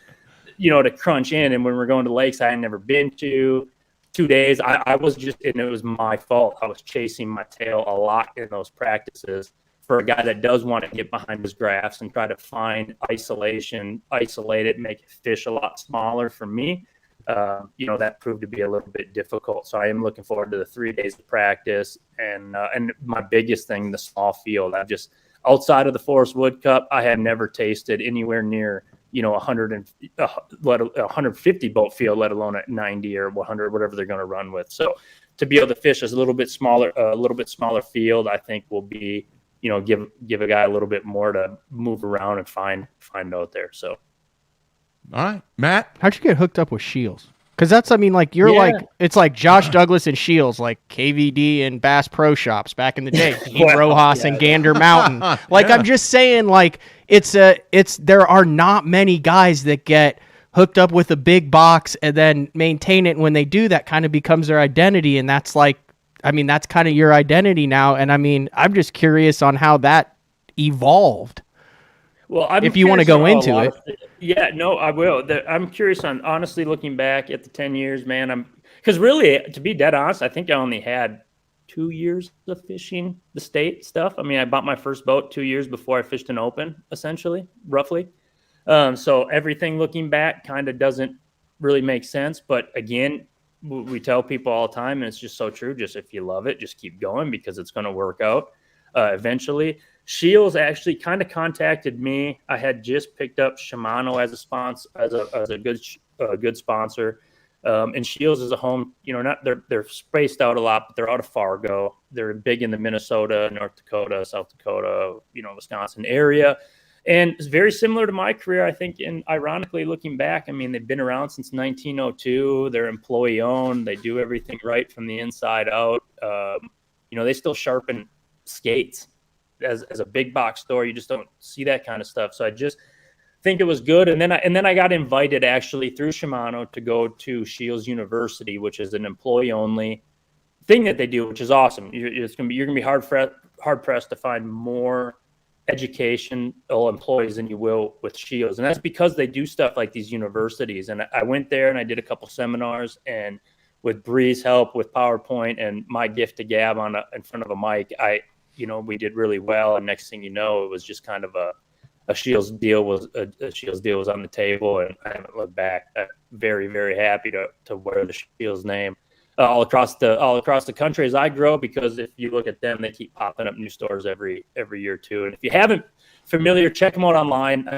to crunch in. And when we're going to lakes I had never been to, 2 days, I was just, and it was my fault. I was chasing my tail a lot in those practices for a guy that does want to get behind his graphs and try to find isolate it, make it fish a lot smaller. For me, that proved to be a little bit difficult. So I am looking forward to the 3 days of practice. And my biggest thing, the small field. I've just, outside of the Forest Wood Cup, I have never tasted anywhere near 150 boat field, let alone at 90 or 100, whatever they're going to run with. So to be able to fish a little bit smaller field, I think will be, give a guy a little bit more to move around and find out there. So, all right, Matt, how'd you get hooked up with Shields? Because that's, it's like Josh Douglas and Shields, like KVD and Bass Pro Shops back in the day, Dean Rojas and Gander Mountain. I'm just saying, there are not many guys that get hooked up with a big box and then maintain it. When they do, that kind of becomes their identity, and that's that's kind of your identity now. And I'm just curious on how that evolved. Well, if you want to go into it. Yeah, no, I will. I'm curious on, honestly, looking back at the 10 years, man, because really, to be dead honest, I think I only had 2 years of fishing the state stuff. I bought my first boat 2 years before I fished an open, essentially, roughly. So everything looking back kind of doesn't really make sense. But again, we tell people all the time, and it's just so true. Just if you love it, just keep going because it's going to work out eventually. Shields actually kind of contacted me. I had just picked up Shimano as a sponsor, as a good sponsor. And Shields is a home, they're spaced out a lot, but they're out of Fargo. They're big in the Minnesota, North Dakota, South Dakota, Wisconsin area. And it's very similar to my career, I think. And ironically, looking back, they've been around since 1902. They're employee owned. They do everything right from the inside out. They still sharpen skates. As a big box store, you just don't see that kind of stuff. So I just think it was good. And then I got invited actually through Shimano to go to Shields University, which is an employee only thing that they do, which is awesome. You're gonna be hard pressed to find more educational employees than you will with Shields, and that's because they do stuff like these universities. And I went there and I did a couple seminars, and with Bree's help with PowerPoint and my gift to gab in front of a mic, we did really well. And next thing you know, it was just kind of a Shields deal was on the table, and I haven't looked back. I'm very, very happy to wear the Shields name all across the country as I grow, because if you look at them, they keep popping up new stores every year too. And if you haven't familiar, check them out online.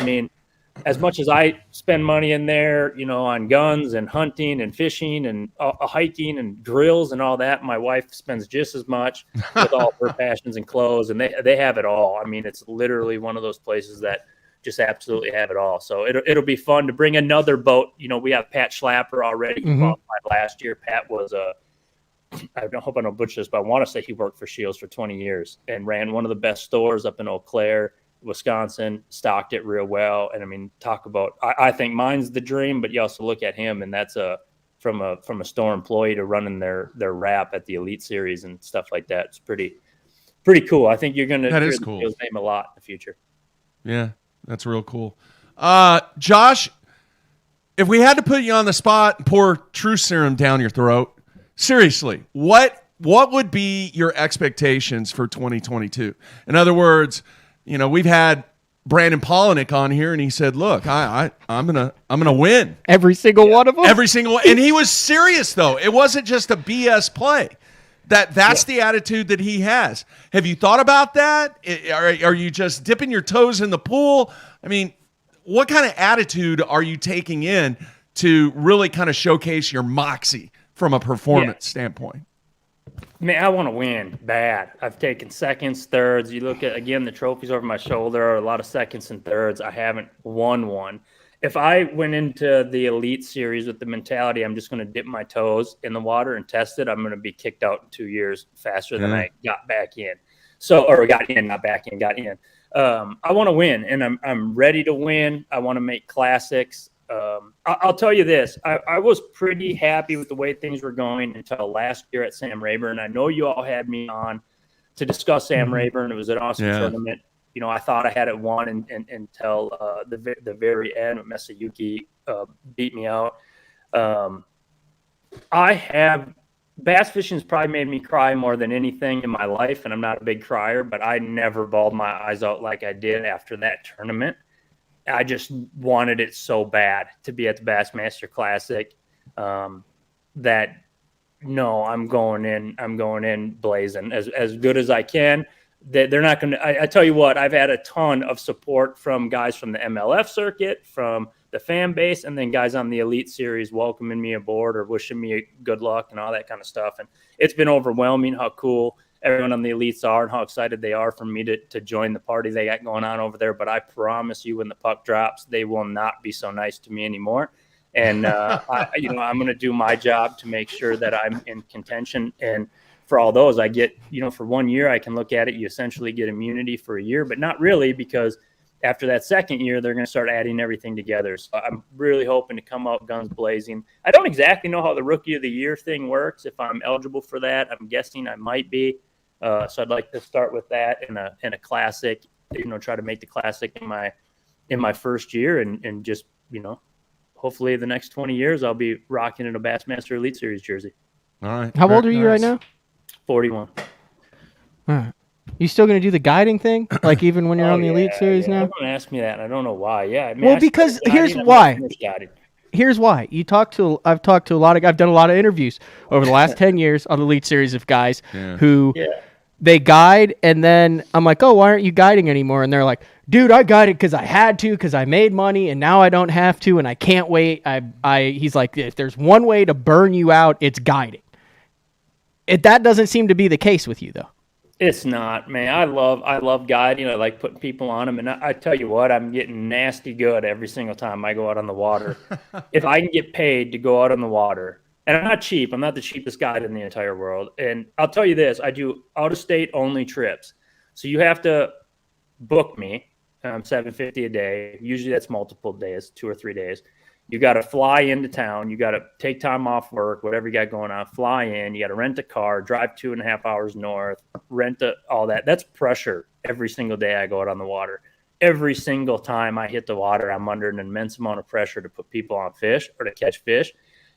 as much as I spend money in there, on guns and hunting and fishing and hiking and grills and all that, my wife spends just as much with all her passions and clothes, and they have it all. I mean, it's literally one of those places that just absolutely have it all. So it'll be fun to bring another boat. We have Pat Schlapper already qualified last year. Pat was I hope I don't butcher this, but I want to say he worked for Shields for 20 years and ran one of the best stores up in Eau Claire, Wisconsin, stocked it real well. And I mean, talk about, I think mine's the dream, but you also look at him, and that's from a store employee to running their wrap at the Elite Series and stuff like that. It's pretty cool. I think you're going to hear his name a lot in the future. Yeah, that's real cool. Josh, if we had to put you on the spot and pour truth serum down your throat, seriously, what would be your expectations for 2022? In other words, we've had Brandon Polinick on here, and he said, "Look, I'm gonna win every single one of them, every single one." And he was serious, though. It wasn't just a BS play. That's the attitude that he has. Have you thought about that? Are you just dipping your toes in the pool? I mean, what kind of attitude are you taking in to really kind of showcase your moxie from a performance standpoint? Man, I want to win bad. I've taken seconds, thirds. You look at, again, the trophies over my shoulder, a lot of seconds and thirds. I haven't won one. If I went into the Elite Series with the mentality I'm just going to dip my toes in the water and test it, I'm going to be kicked out in 2 years faster than I got back in. Got in, not back in, got in. I want to win, and I'm ready to win. I want to make classics. I'll tell you this. I was pretty happy with the way things were going until last year at Sam Rayburn. I know you all had me on to discuss Sam Rayburn. It was an awesome tournament. I thought I had it won until the very end when Masayuki beat me out. Bass fishing's probably made me cry more than anything in my life, and I'm not a big crier, but I never bawled my eyes out like I did after that tournament. I just wanted it so bad to be at the Bassmaster Classic that I'm going in blazing as good as I can. They're not going to. I tell you what, I've had a ton of support from guys from the MLF circuit, from the fan base, and then guys on the Elite Series welcoming me aboard or wishing me good luck and all that kind of stuff. And it's been overwhelming how cool everyone on the Elites are and how excited they are for me to join the party they got going on over there. But I promise you, when the puck drops, they will not be so nice to me anymore. And I'm going to do my job to make sure that I'm in contention. And for all those, I get, for 1 year, I can look at it. You essentially get immunity for a year, but not really, because after that second year, they're going to start adding everything together. So I'm really hoping to come out guns blazing. I don't exactly know how the Rookie of the Year thing works, if I'm eligible for that. I'm guessing I might be. So I'd like to start with that in a classic, try to make the classic in my first year, and just, hopefully the next 20 years I'll be rocking in a Bassmaster Elite Series jersey. All right. How old are you right now? 41. All right. You still going to do the guiding thing? Like even when you're on the Elite Series now? Everyone asked me that, and I don't know why. Yeah. I mean, well, because here's why. Here's why. I've talked to I've done a lot of interviews over the last 10 years on the Elite Series of guys who they guide, and then I'm like, oh, why aren't you guiding anymore? And they're like, dude, I guided because I had to, because I made money, and now I don't have to, and I can't wait. He's like, if there's one way to burn you out, it's guiding. That doesn't seem to be the case with you, though. It's not, man. I love guiding. I like putting people on them. And I tell you what, I'm getting nasty good every single time I go out on the water. If I can get paid to go out on the water, and I'm not cheap. I'm not the cheapest guide in the entire world. And I'll tell you this, I do out-of-state only trips. So you have to book me $750 a day. Usually that's multiple days, 2 or 3 days. You got to fly into town. You got to take time off work, whatever you got going on, fly in. You got to rent a car, drive 2.5 hours north, all that. That's pressure every single day I go out on the water. Every single time I hit the water, I'm under an immense amount of pressure to put people on fish or to catch fish.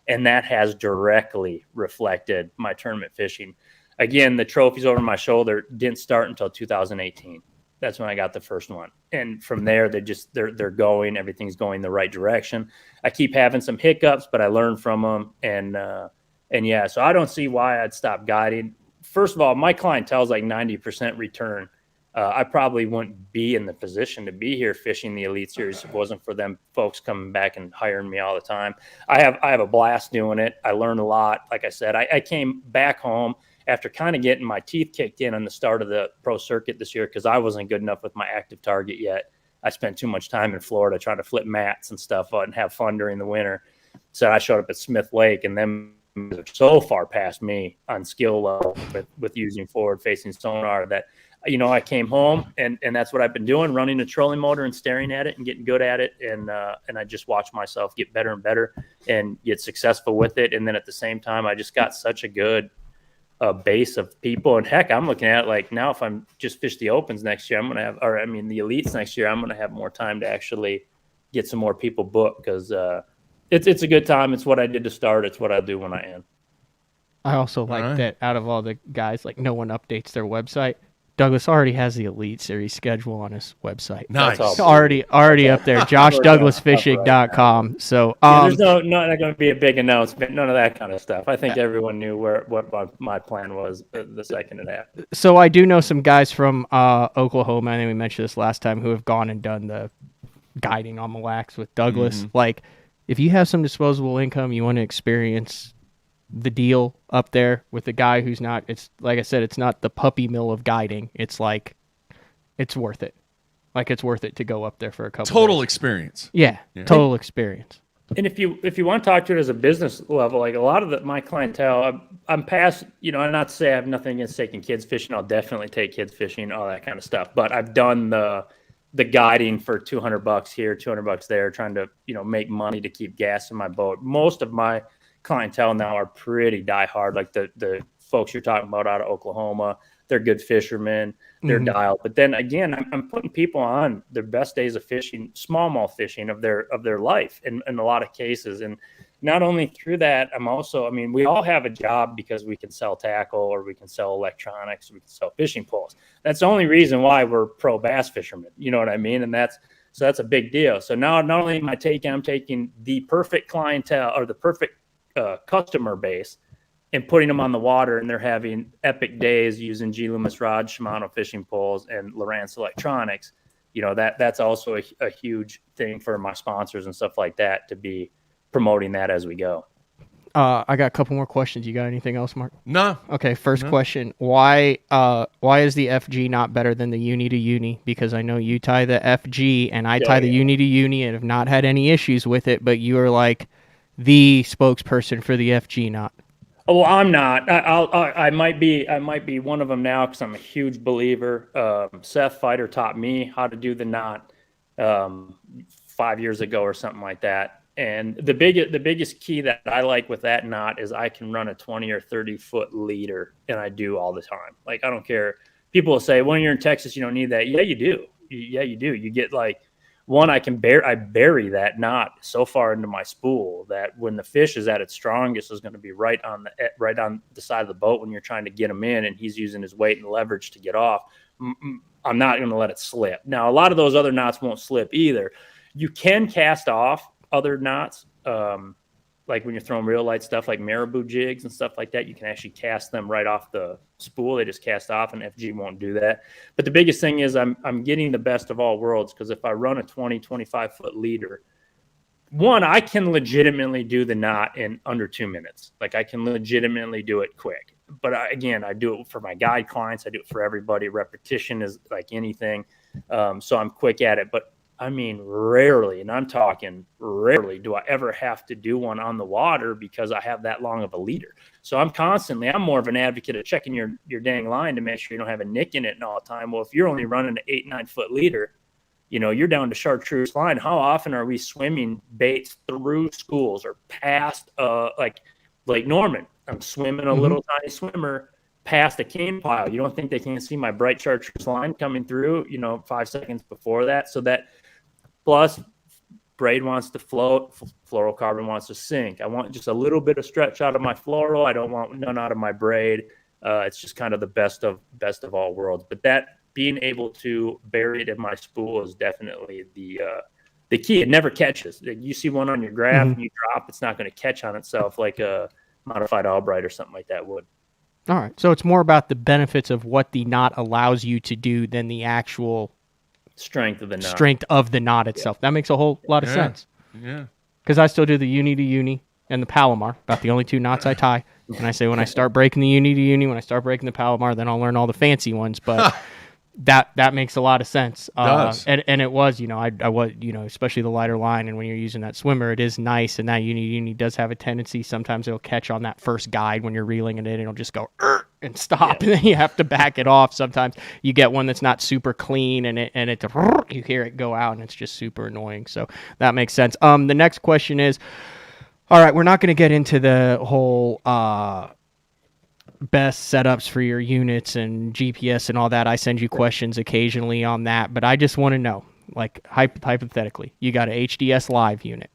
And that has directly reflected my tournament fishing. Again, the trophies over my shoulder didn't start until 2018. That's when I got the first one. And from there, they're going, everything's going the right direction. I keep having some hiccups, but I learn from them. And yeah, so I don't see why I'd stop guiding. First of all, my clientele is like 90% return. I probably wouldn't be in the position to be here fishing the Elite Series if it wasn't for them folks coming back and hiring me all the time. I have a blast doing it. I learned a lot. Like I said, I came back home after kind of getting my teeth kicked in on the start of the pro circuit this year because I wasn't good enough with my active target yet. I spent too much time in Florida trying to flip mats and stuff and have fun during the winter. So I showed up at Smith Lake, and then so far past me on skill level with using forward-facing sonar that, I came home and that's what I've been doing, running a trolling motor and staring at it and getting good at it. And I just watch myself get better and better and get successful with it. And then at the same time, I just got such a good base of people. And heck, I'm looking at it like now, if I'm just fish the opens next year, the elites next year, I'm going to have more time to actually get some more people booked because it's a good time. It's what I did to start. It's what I do when I end. I also like that out of all the guys, like no one updates their website. Douglas already has the Elite Series schedule on his website. Nice. It's already up there, joshdouglasfishing.com. So there's not going to be a big announcement, none of that kind of stuff. I think everyone knew what my plan was the second it happened. So I do know some guys from Oklahoma, I think we mentioned this last time, who have gone and done the guiding on Mille Lacs with Douglas. Mm-hmm. Like, if you have some disposable income, you want to experience the deal up there with the guy who's not, it's like I said, it's not the puppy mill of guiding. It's like, it's worth it. Like, it's worth it to go up there for a couple total days. Experience. Yeah, total experience. And if you want to talk to it as a business level, like a lot of my clientele, I'm past, and not to say I have nothing against taking kids fishing. I'll definitely take kids fishing, all that kind of stuff. But I've done the guiding for $200 here, $200 there, trying to, make money to keep gas in my boat. Most of my clientele now are pretty diehard, like the folks you're talking about out of Oklahoma. They're good fishermen. They're dialed. But then again, I'm putting people on their best days of fishing, smallmouth fishing of their life in a lot of cases. And not only through that, we all have a job because we can sell tackle or we can sell electronics, or we can sell fishing poles. That's the only reason why we're pro bass fishermen. You know what I mean? And that's a big deal. So now not only am I taking the perfect clientele or the perfect customer base and putting them on the water, and they're having epic days using G. Loomis rods, Shimano fishing poles, and Lowrance electronics. That's also a huge thing for my sponsors and stuff like that to be promoting that as we go. I got a couple more questions. You got anything else, Mark? No. Okay, first question. Why is the FG not better than the uni to uni? Because I know you tie the FG and I tie the uni to uni and have not had any issues with it, but you are like the spokesperson for the FG knot. Oh, well, I'm not. I might be one of them now because I'm a huge believer. Seth Fighter taught me how to do the knot 5 years ago or something like that. And the biggest key that I like with that knot is I can run a 20 or 30 foot leader, and I do all the time. Like, I don't care. People will say, when you're in Texas, you don't need that. Yeah, you do. Yeah, you do. You get like, one, I bury that knot so far into my spool that when the fish is at its strongest, is going to be right on the side of the boat when you're trying to get him in, and he's using his weight and leverage to get off. I'm not going to let it slip. Now, a lot of those other knots won't slip either. You can cast off other knots, like when you're throwing real light stuff like marabou jigs and stuff like that, you can actually cast them right off the spool. They just cast off, and FG won't do that. But the biggest thing is I'm getting the best of all worlds, because if I run a 20, 25 foot leader, one, I can legitimately do the knot in under 2 minutes. Like, I can legitimately do it quick. But I do it for my guide clients. I do it for everybody. Repetition is like anything. So I'm quick at it. But I mean, rarely, and I'm talking rarely, do I ever have to do one on the water because I have that long of a leader. So I'm more of an advocate of checking your dang line to make sure you don't have a nick in it and all the time. Well, if you're only running an 8-9 foot leader, you're down to chartreuse line. How often are we swimming baits through schools or past, like Lake Norman? I'm swimming a little tiny swimmer past a cane pile. You don't think they can't see my bright chartreuse line coming through, 5 seconds before that? So that, plus braid wants to float, fluorocarbon wants to sink. I want just a little bit of stretch out of my fluoro. I don't want none out of my braid. It's just kind of the best of all worlds. But that, being able to bury it in my spool is definitely the key. It never catches. You see one on your graph and you drop, it's not going to catch on itself like a modified Albright or something like that would. All right. So it's more about the benefits of what the knot allows you to do than the actual strength of the knot. Strength of the knot itself. That makes a whole lot of sense. Yeah. Because I still do the uni to uni and the Palomar, about the only two knots I tie. And I say when I start breaking the uni to uni, when I start breaking the Palomar, then I'll learn all the fancy ones. But that makes a lot of sense. Does. And it was, I was, especially the lighter line, and when you're using that swimmer, it is nice. And that uni does have a tendency. Sometimes it'll catch on that first guide when you're reeling it in. It'll just go and stop, and then you have to back it off. Sometimes you get one that's not super clean, and you hear it go out, and it's just super annoying. So that makes sense. The next question is, all right, we're not going to get into the whole best setups for your units and GPS and all that. I send you questions occasionally on that, but I just want to know, like hypothetically, you got a HDS Live unit.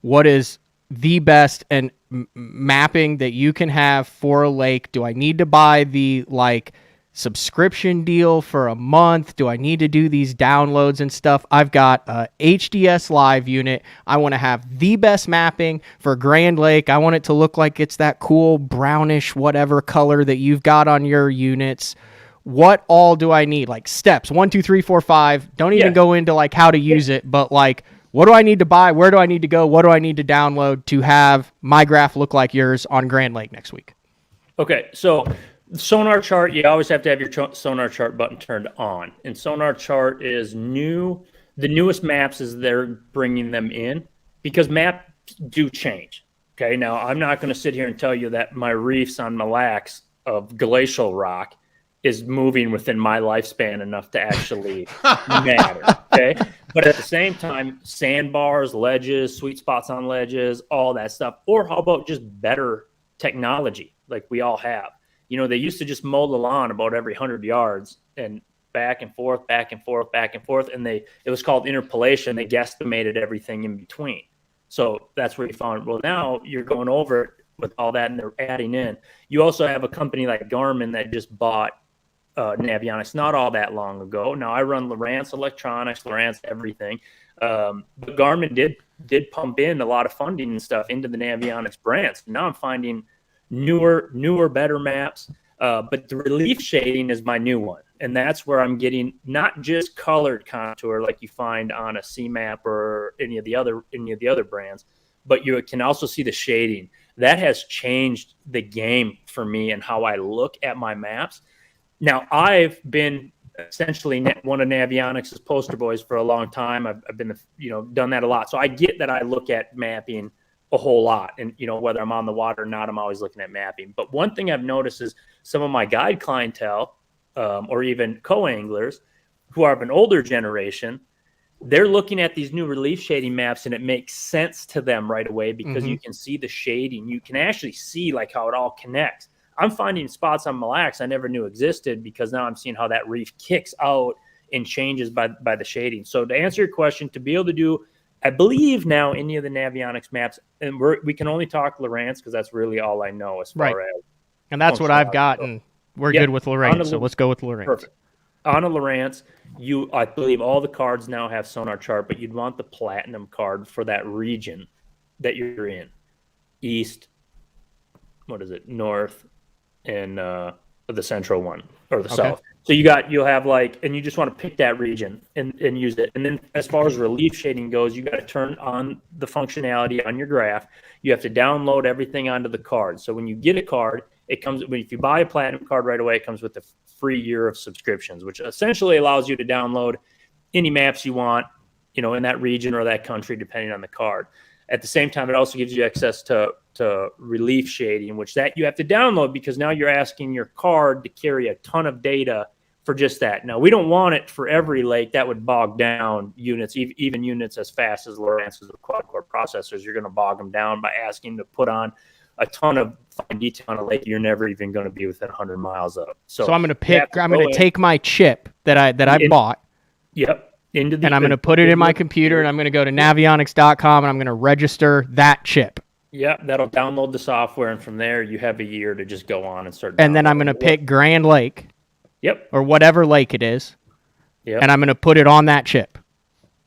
What is the best and mapping that you can have for a lake? Do I need to buy the subscription deal for a month? Do I need to do these downloads and stuff? I've got a HDS Live unit. I want to have the best mapping for Grand Lake. I want it to look like it's that cool brownish whatever color that you've got on your units. What all do I need? Like steps 1, 2, 3, 4, 5. Don't even go into how to use it, but what do I need to buy? Where do I need to go? What do I need to download to have my graph look like yours on Grand Lake next week? Okay, so sonar chart, you always have to have your sonar chart button turned on. And sonar chart is new. The newest maps is they're bringing them in because maps do change. Okay, now I'm not going to sit here and tell you that my reefs on Mille Lacs of glacial rock is moving within my lifespan enough to actually matter. Okay, but at the same time, sandbars, ledges, sweet spots on ledges, all that stuff. Or how about just better technology like we all have? They used to just mow the lawn about every 100 yards and back and forth, back and forth, back and forth. And it was called interpolation. They guesstimated everything in between. So that's where you found, well, now you're going over it with all that and they're adding in. You also have a company like Garmin that just bought Navionics not all that long ago. Now I run Lowrance Electronics, Lowrance everything. But Garmin did pump in a lot of funding and stuff into the Navionics brands. Now I'm finding newer, better maps. But the relief shading is my new one. And that's where I'm getting not just colored contour like you find on a C-Map or any of the other brands, but you can also see the shading. That has changed the game for me and how I look at my maps. Now, I've been essentially one of Navionics' poster boys for a long time. I've been, done that a lot. So I get that I look at mapping a whole lot. And, whether I'm on the water or not, I'm always looking at mapping. But one thing I've noticed is some of my guide clientele or even co-anglers who are of an older generation, they're looking at these new relief shading maps and it makes sense to them right away because you can see the shading. You can actually see how it all connects. I'm finding spots on Mille Lacs I never knew existed because now I'm seeing how that reef kicks out and changes by the shading. So to answer your question, to be able to do, I believe now any of the Navionics maps, and we can only talk Lowrance because that's really all I know as far as. And that's what I've got, and we're good with Lowrance, so let's go with Lowrance. Perfect. On a Lowrance, I believe all the cards now have sonar chart, but you'd want the platinum card for that region that you're in. East, north, and the central one or the south. So you'll have and you just want to pick that region and use it. And then as far as relief shading goes, you got to turn on the functionality on your graph. You have to download everything onto the card. So when you get a card, it comes, if you buy a platinum card right away, it comes with a free year of subscriptions, which essentially allows you to download any maps you want, in that region or that country, depending on the card. At the same time, it also gives you access to relief shading, which that you have to download because now you're asking your card to carry a ton of data for just that. Now, we don't want it for every lake. That would bog down units, even units as fast as Lowrance's or quad-core processors. You're going to bog them down by asking to put on a ton of fine detail on a lake you're never even going to be within 100 miles of. So I'm going to take my chip that I bought. Yep. And I'm going to put it in my computer, and I'm going to go to navionics.com, and I'm going to register that chip. Yeah, that'll download the software, and from there you have a year to just go on and start. And then I'm going to pick Grand Lake. Yep. Or whatever lake it is. Yep. And I'm going to put it on that chip.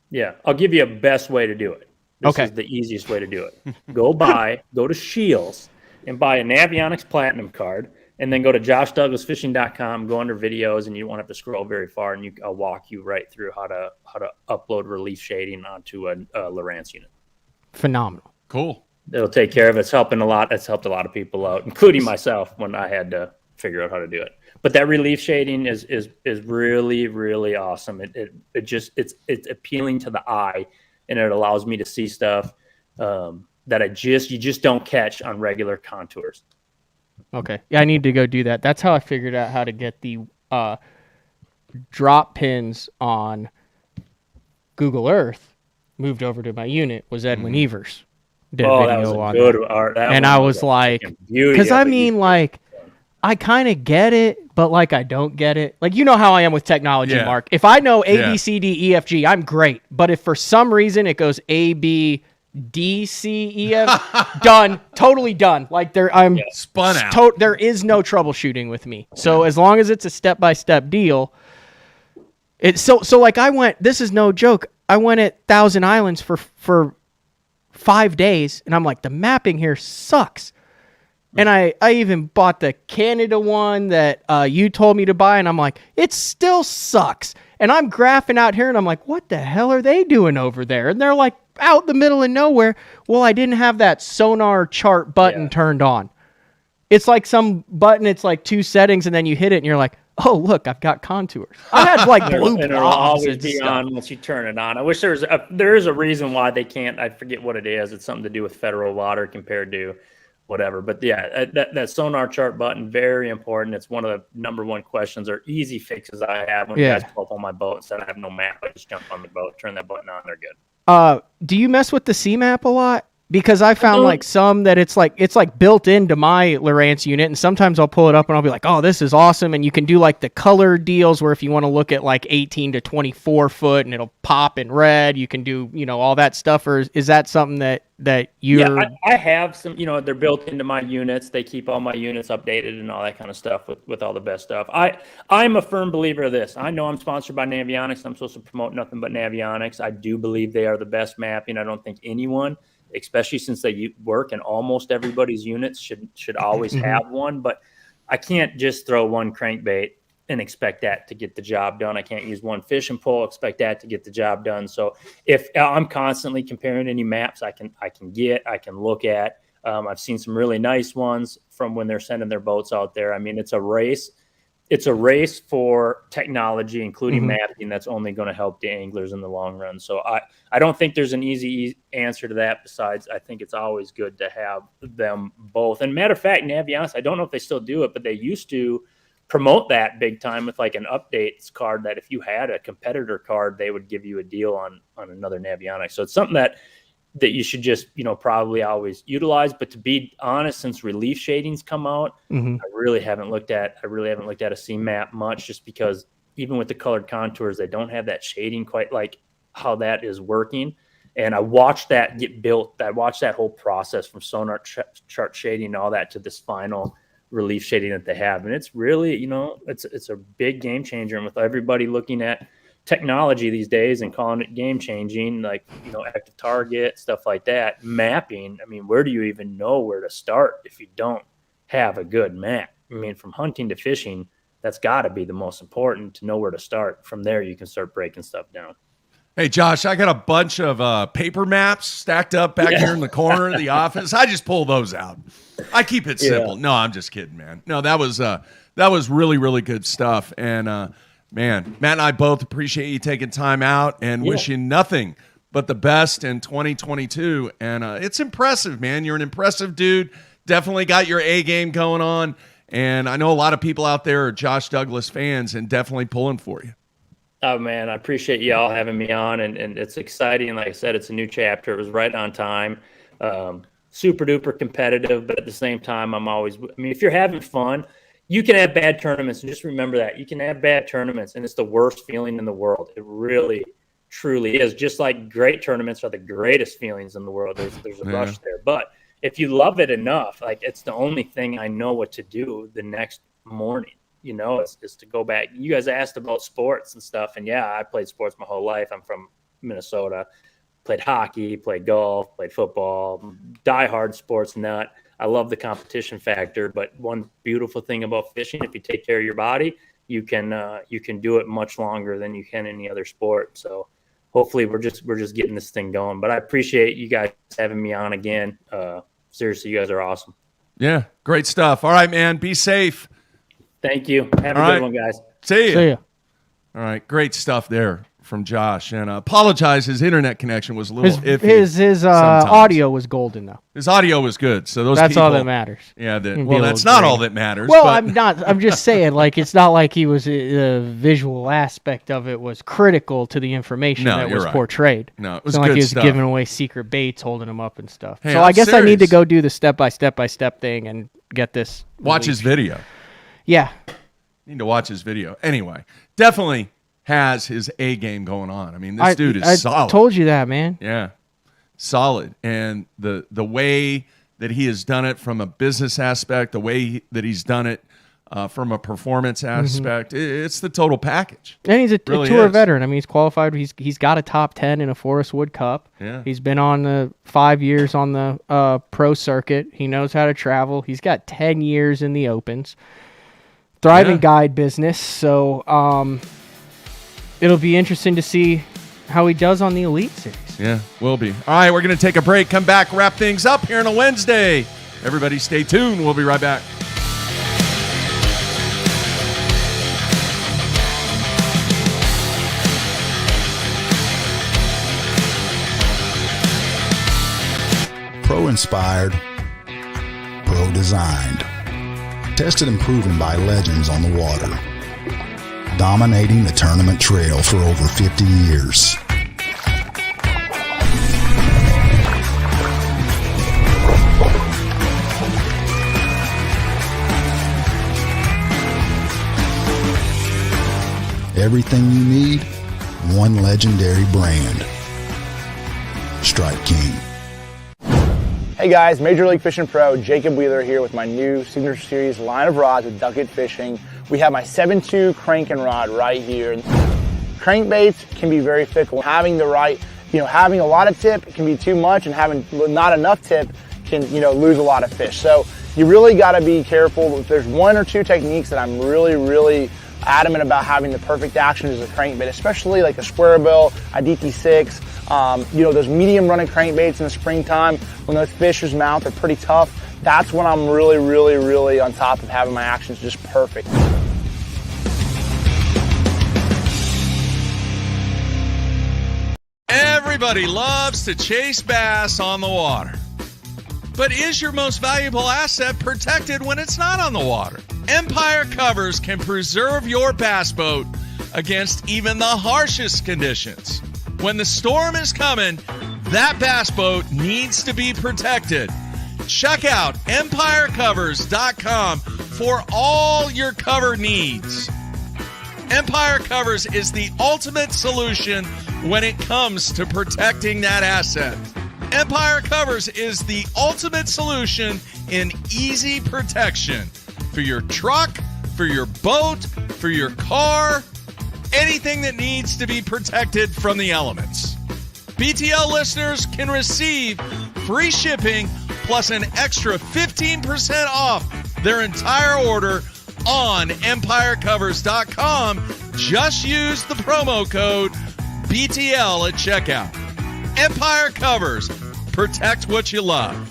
Yeah, I'll give you a best way to do it. This is the easiest way to do it. Go to Scheels, and buy a Navionics Platinum card, and then go to joshdouglasfishing.com, go under videos, and you won't have to scroll very far, and I'll walk you right through how to upload relief shading onto a Lowrance unit. Phenomenal. Cool. It'll take care of it. It's helping a lot. It's helped a lot of people out, including myself when I had to figure out how to do it. But that relief shading is really, really awesome. It's appealing to the eye, and it allows me to see stuff that you just don't catch on regular contours. Okay. Yeah, I need to go do that. That's how I figured out how to get the drop pins on Google Earth moved over to my unit was Edwin Evers. Did a video on that. And I was like, because I mean, like, I kind of get it, but like I don't get it. Like, you know how I am with technology, Mark. If I know A, B, C, D, E, F, G, I'm great. But if for some reason it goes A, B, D, C, E, F, done, totally done. Like I'm spun out. There is no troubleshooting with me. So as long as it's a step-by-step deal, it's so like I went. This is no joke. I went at Thousand Islands for 5 days, and I'm like, the mapping here sucks. And I even bought the Canada one that you told me to buy, and I'm like, it still sucks. And I'm graphing out here, and I'm like, what the hell are they doing over there? And they're like, out in the middle of nowhere. Well, I didn't have that sonar chart button turned on. It's like some button, it's like 2 settings, and then you hit it, and you're like, oh, look, I've got contours. I had like blue and it'll always be on once you turn it on. I wish there is a reason why they can't. I forget what it is. It's something to do with federal water compared to whatever. But yeah, that sonar chart button, very important. It's one of the number one questions or easy fixes I have when guys pull up on my boat and said I have no map. I just jump on the boat, turn that button on, they're good. Do you mess with the C-map a lot? Because I found like some that it's like built into my Lowrance unit, and sometimes I'll pull it up and I'll be like, oh, this is awesome. And you can do like the color deals where if you want to look at like 18 to 24 foot and it'll pop in red, you can do, all that stuff. Or is that something that you're... Yeah, I have some, they're built into my units. They keep all my units updated and all that kind of stuff with all the best stuff. I'm a firm believer of this. I know I'm sponsored by Navionics. I'm supposed to promote nothing but Navionics. I do believe they are the best mapping. I don't think anyone, especially since they work in almost everybody's units, should always have one. But I can't just throw one crankbait and expect that to get the job done. I can't use one fishing pole, expect that to get the job done. So if I'm constantly comparing any maps I can look at, I've seen some really nice ones from when they're sending their boats out there. I mean, it's a race. It's a race for technology, including mapping, that's only going to help the anglers in the long run. So I don't think there's an easy answer to that. Besides, I think it's always good to have them both. And matter of fact, Navionics, I don't know if they still do it, but they used to promote that big time with like an updates card that if you had a competitor card, they would give you a deal on another Navionics. So it's something that you should just, probably always utilize. But to be honest, since relief shadings come out, I really haven't looked at a C map much, just because even with the colored contours, they don't have that shading quite like how that is working. And I watched that get built. I watched that whole process from sonar chart shading and all that to this final relief shading that they have. And it's really, it's a big game changer. And with everybody looking at technology these days and calling it game changing, like, active target, stuff like that, mapping, I mean, where do you even know where to start if you don't have a good map? I mean, from hunting to fishing, that's got to be the most important, to know where to start. From there, you can start breaking stuff down. Hey, Josh, I got a bunch of paper maps stacked up back here in the corner of the office. I just pull those out. I keep it simple. No, I'm just kidding, man. No, that was really, really good stuff. And, man, Matt and I both appreciate you taking time out and wish you nothing but the best in 2022. And it's impressive, man. You're an impressive dude. Definitely got your A game going on. And I know a lot of people out there are Josh Douglas fans and definitely pulling for you. Oh, man, I appreciate you all having me on, and it's exciting. Like I said, it's a new chapter. It was right on time. Super duper competitive, but at the same time, if you're having fun, you can have bad tournaments, and just remember that. You can have bad tournaments, and it's the worst feeling in the world. It really, truly is. Just like great tournaments are the greatest feelings in the world. There's a rush there. But if you love it enough, like, it's the only thing I know what to do the next morning. Is to go back. You guys asked about sports and stuff, and yeah, I played sports my whole life. I'm from Minnesota. Played hockey, played golf, played football. Diehard sports nut. I love the competition factor, but one beautiful thing about fishing, if you take care of your body, you can do it much longer than you can any other sport. So hopefully we're just getting this thing going. But I appreciate you guys having me on again. Seriously, you guys are awesome. Yeah, great stuff. All right, man. Be safe. Thank you. Have a good one, guys. See ya. See ya. All right, great stuff there from Josh. And apologize, his internet connection was a little iffy. His audio was golden though. His audio was good. So that's people, all that matters. Yeah. That's not all that matters. Well, but I'm just saying, like, it's not like he was the visual aspect of it was critical to the information that was portrayed. No, it was it's not good like he was stuff. giving away secret baits, holding them up and stuff. Hey, so I'm I guess I need to serious. go do the step by step thing and get this. Watch his video. Yeah. Need to watch his video. Anyway, definitely has his A game going on. I mean, this dude is solid. I told you that, man. Yeah, solid. And the way that he has done it from a business aspect, the way that he's done it from a performance aspect, it's the total package. And he's a Really tour is. veteran. I mean, he's qualified. He's got a top 10 in a Forest Wood Cup. Yeah. He's been on the 5 years on the pro circuit. He knows how to travel. He's got 10 years in the Opens. Thriving guide business. So it'll be interesting to see how he does on the Elite Series. Yeah, will be. All right, we're going to take a break, come back, wrap things up here on a Wednesday. Everybody stay tuned. We'll be right back. Pro-inspired, pro-designed. Tested and proven by legends on the water. Dominating the tournament trail for over 50 years. Everything you need, one legendary brand. Strike King. Hey guys, Major League Fishing Pro, Jacob Wheeler here with my new Signature Series line of rods with Duck It Fishing. We have my 7.2 cranking rod right here. Crankbaits can be very fickle. Having the right, having a lot of tip can be too much, and having not enough tip can, lose a lot of fish. So you really got to be careful. If there's one or two techniques that I'm really adamant about having the perfect action as a crankbait, especially like a square bill, a DT6, those medium running crankbaits in the springtime when those fish's mouth are pretty tough. That's when I'm really on top of having my actions just perfect. Everybody loves to chase bass on the water. But is your most valuable asset protected when it's not on the water? Empire Covers can preserve your bass boat against even the harshest conditions. When the storm is coming, that bass boat needs to be protected. Check out EmpireCovers.com for all your cover needs. Empire Covers is the ultimate solution when it comes to protecting that asset. Empire Covers is the ultimate solution in easy protection for your truck, for your boat, for your car, anything that needs to be protected from the elements. BTL listeners can receive free shipping plus an extra 15% off their entire order on EmpireCovers.com. Just use the promo code BTL at checkout. Empire Covers. Protect what you love.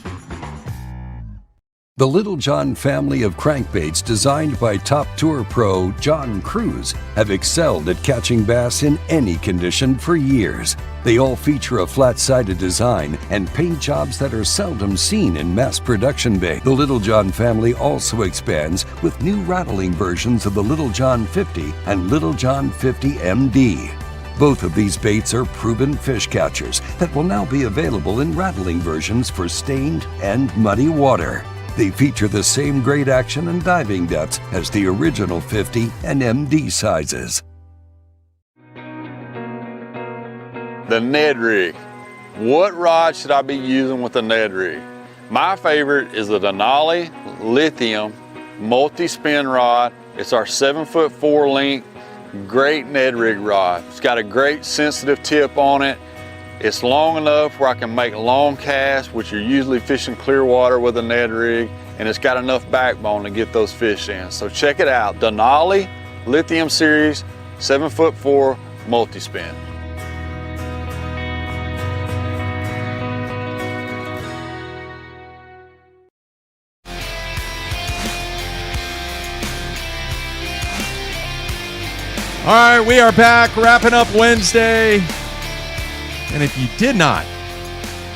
The Little John family of crankbaits designed by top tour pro John Cruz have excelled at catching bass in any condition for years. They all feature a flat-sided design and paint jobs that are seldom seen in mass production bait. The Little John family also expands with new rattling versions of the Little John 50 and Little John 50 MD. Both of these baits are proven fish catchers that will now be available in rattling versions for stained and muddy water. They feature the same great action and diving depths as the original 50 and MD sizes. The Ned Rig. What rod should I be using with the Ned Rig? My favorite is the Denali Lithium multi-spin rod. It's our 7'4" length, great Ned Rig rod. It's got a great sensitive tip on it. It's long enough where I can make long casts, which you're usually fishing clear water with a Ned rig, and it's got enough backbone to get those fish in. So check it out, Denali Lithium Series 7'4" multi-spin. All right, we are back, wrapping up Wednesday. And if you did not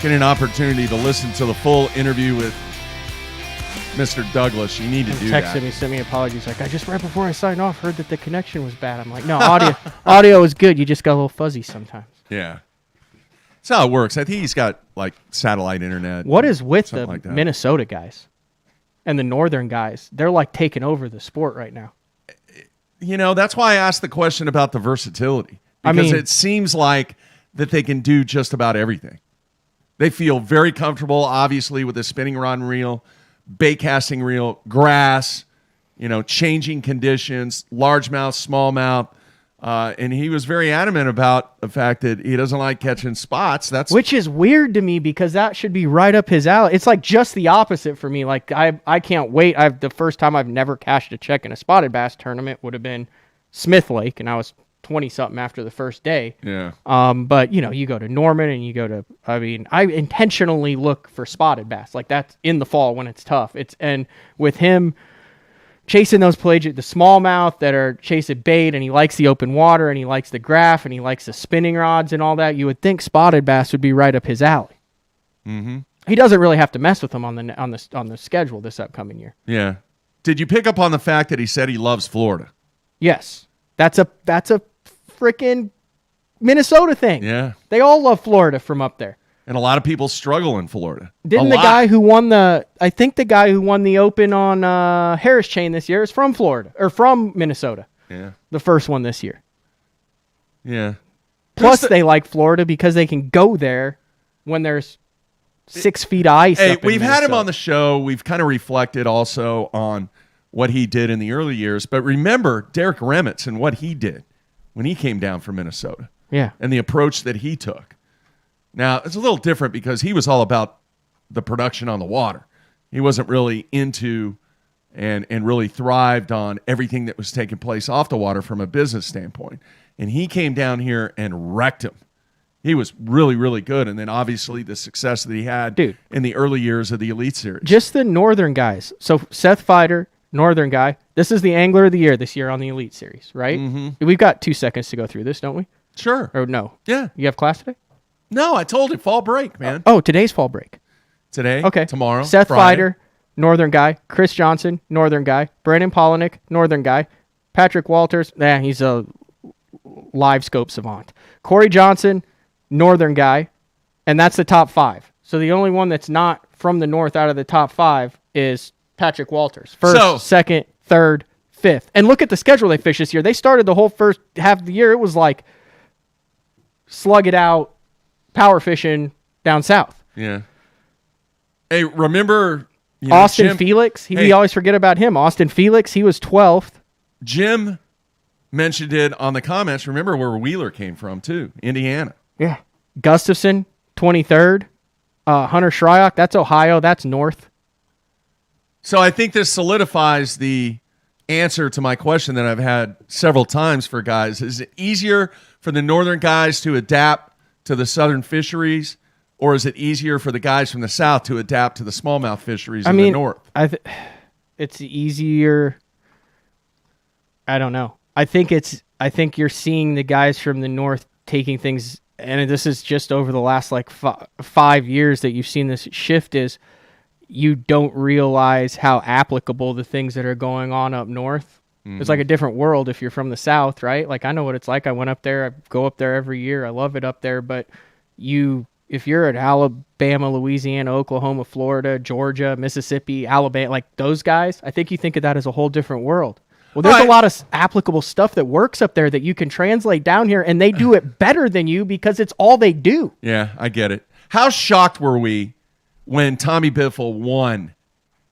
get an opportunity to listen to the full interview with Mr. Douglas, you need to do that. Texted me, sent me apologies. Like, I just right before I signed off heard that the connection was bad. I'm like, no, audio is good. You just got a little fuzzy sometimes. Yeah. That's how it works. I think he's got like satellite internet. What is with the like that. Minnesota guys and the northern guys? They're like taking over the sport right now. You know, that's why I asked the question about the versatility. Because it seems like that they can do just about everything. They feel very comfortable, obviously, with the spinning rod and reel, bait casting reel, grass, changing conditions, largemouth, smallmouth. And he was very adamant about the fact that he doesn't like catching spots. Which is weird to me because that should be right up his alley. It's like just the opposite for me. Like I can't wait. The first time I've never cashed a check in a spotted bass tournament would have been Smith Lake, and I was 20-something after the first day. Yeah. But you go to Norman and you go to. I intentionally look for spotted bass. Like that's in the fall when it's tough. And with him chasing those pelagic, the smallmouth that are chasing bait, and he likes the open water, and he likes the graph, and he likes the spinning rods and all that. You would think spotted bass would be right up his alley. Mm-hmm. He doesn't really have to mess with them on the schedule this upcoming year. Yeah. Did you pick up on the fact that he said he loves Florida? Yes, that's a freaking Minnesota thing. Yeah, they all love Florida from up there. And a lot of people struggle in Florida. Didn't the guy who won I think the guy who won the Open on Harris Chain this year is from Florida, or from Minnesota. Yeah. The first one this year. Yeah. Plus they like Florida because they can go there when there's 6 feet of ice. Hey, we've had him on the show. We've kind of reflected also on what he did in the early years. But remember Derek Remitz and what he did when he came down from Minnesota. Yeah. And the approach that he took. Now, it's a little different because he was all about the production on the water. He wasn't really into and really thrived on everything that was taking place off the water from a business standpoint. And he came down here and wrecked him. He was really, really good. And then obviously the success that he had in the early years of the Elite Series. Just the northern guys. So Seth Fighter, northern guy. This is the Angler of the Year this year on the Elite Series, right? Mm-hmm. We've got 2 seconds to go through this, don't we? Sure. Or no? Yeah. You have class today? No, I told you, fall break, man. Oh, today's fall break. Today? Okay. Tomorrow? Seth Friday. Fighter, northern guy. Chris Johnson, northern guy. Brandon Polinick, northern guy. Patrick Walters, he's a live scope savant. Corey Johnson, northern guy. And that's the top 5. So the only one that's not from the north out of the top 5 is Patrick Walters. First, second, third, fifth. And look at the schedule they fished this year. They started the whole first half of the year. It was like slug it out, power fishing down south. Yeah. Hey, remember Austin Jim, Felix? We always forget about him. Austin Felix, he was 12th. Jim mentioned it on the comments. Remember where Wheeler came from, too. Indiana. Yeah. Gustafson, 23rd. Hunter Shryock, that's Ohio. That's north. So I think this solidifies the answer to my question that I've had several times for guys. Is it easier for the northern guys to adapt to the southern fisheries, or is it easier for the guys from the south to adapt to the smallmouth fisheries in the north? It's easier. I don't know. I think you're seeing the guys from the north taking things, and this is just over the last 5 years that you've seen this shift, is you don't realize how applicable the things that are going on up north. Mm-hmm. It's like a different world if you're from the south, right? Like I know what it's like. I went up there. I go up there every year. I love it up there. But if you're at Alabama, Louisiana, Oklahoma, Florida, Georgia, Mississippi, Alabama, like those guys, I think you think of that as a whole different world. Well, there's a lot of applicable stuff that works up there that you can translate down here, and they do it better than you because it's all they do. Yeah, I get it. How shocked were we when Tommy Biffle won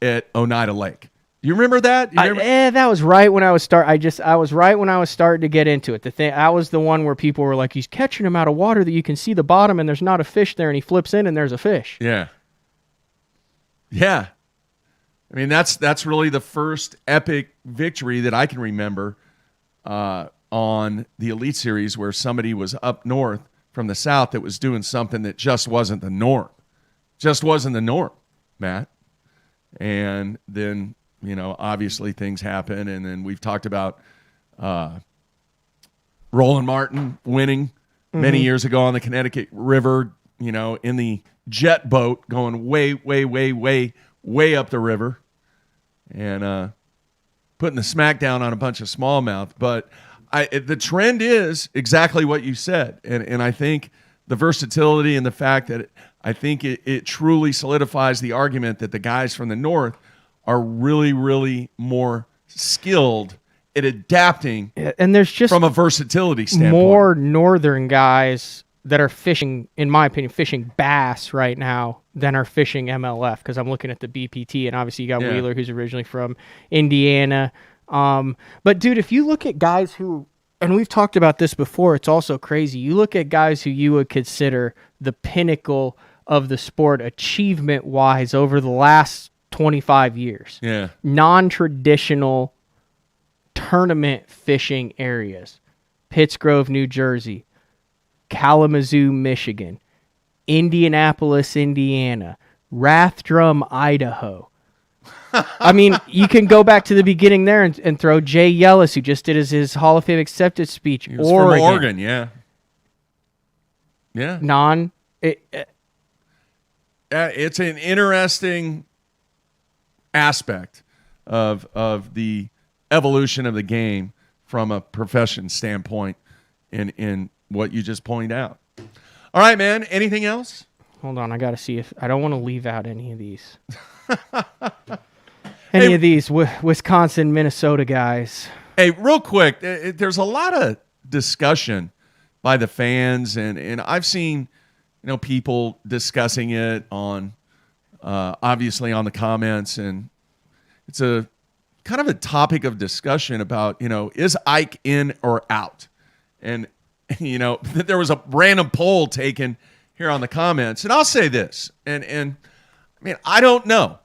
at Oneida Lake? You remember that? That was right when I was I was right when I was starting to get into it. That was the one where people were like, he's catching him out of water that you can see the bottom and there's not a fish there, and he flips in and there's a fish. Yeah. Yeah. I mean, that's really the first epic victory that I can remember on the Elite Series, where somebody was up north from the south that was doing something that just wasn't the norm. Just wasn't the norm, Matt. And then, obviously things happen, and then we've talked about Roland Martin winning many years ago on the Connecticut River, in the jet boat going way, way, way, way, way up the river, and putting the smackdown on a bunch of smallmouth. But the trend is exactly what you said, and I think the versatility and the fact that I think it truly solidifies the argument that the guys from the north are really, really more skilled at adapting, and there's just from a versatility standpoint more northern guys that are fishing, in my opinion, fishing bass right now than are fishing MLF, because I'm looking at the BPT, and obviously you got Wheeler, who's originally from Indiana. But dude, if you look at guys who, and we've talked about this before, it's also crazy. You look at guys who you would consider the pinnacle of the sport achievement-wise over the last 25 years. Yeah. Non-traditional tournament fishing areas. Pittsgrove, New Jersey. Kalamazoo, Michigan. Indianapolis, Indiana. Rathdrum, Idaho. I mean, you can go back to the beginning there and throw Jay Yellis, who just did his Hall of Fame acceptance speech. He was from Oregon, yeah. Yeah. It's an interesting aspect of the evolution of the game from a profession standpoint in what you just pointed out. All right, man. Anything else? Hold on. I got to see if I don't want to leave out any of these. Any of these Wisconsin, Minnesota guys. Hey, real quick, there's a lot of discussion by the fans, and I've seen people discussing it on obviously on the comments, and it's a kind of a topic of discussion about is Ike in or out, and there was a random poll taken here on the comments, and I'll say this, and I mean, I don't know.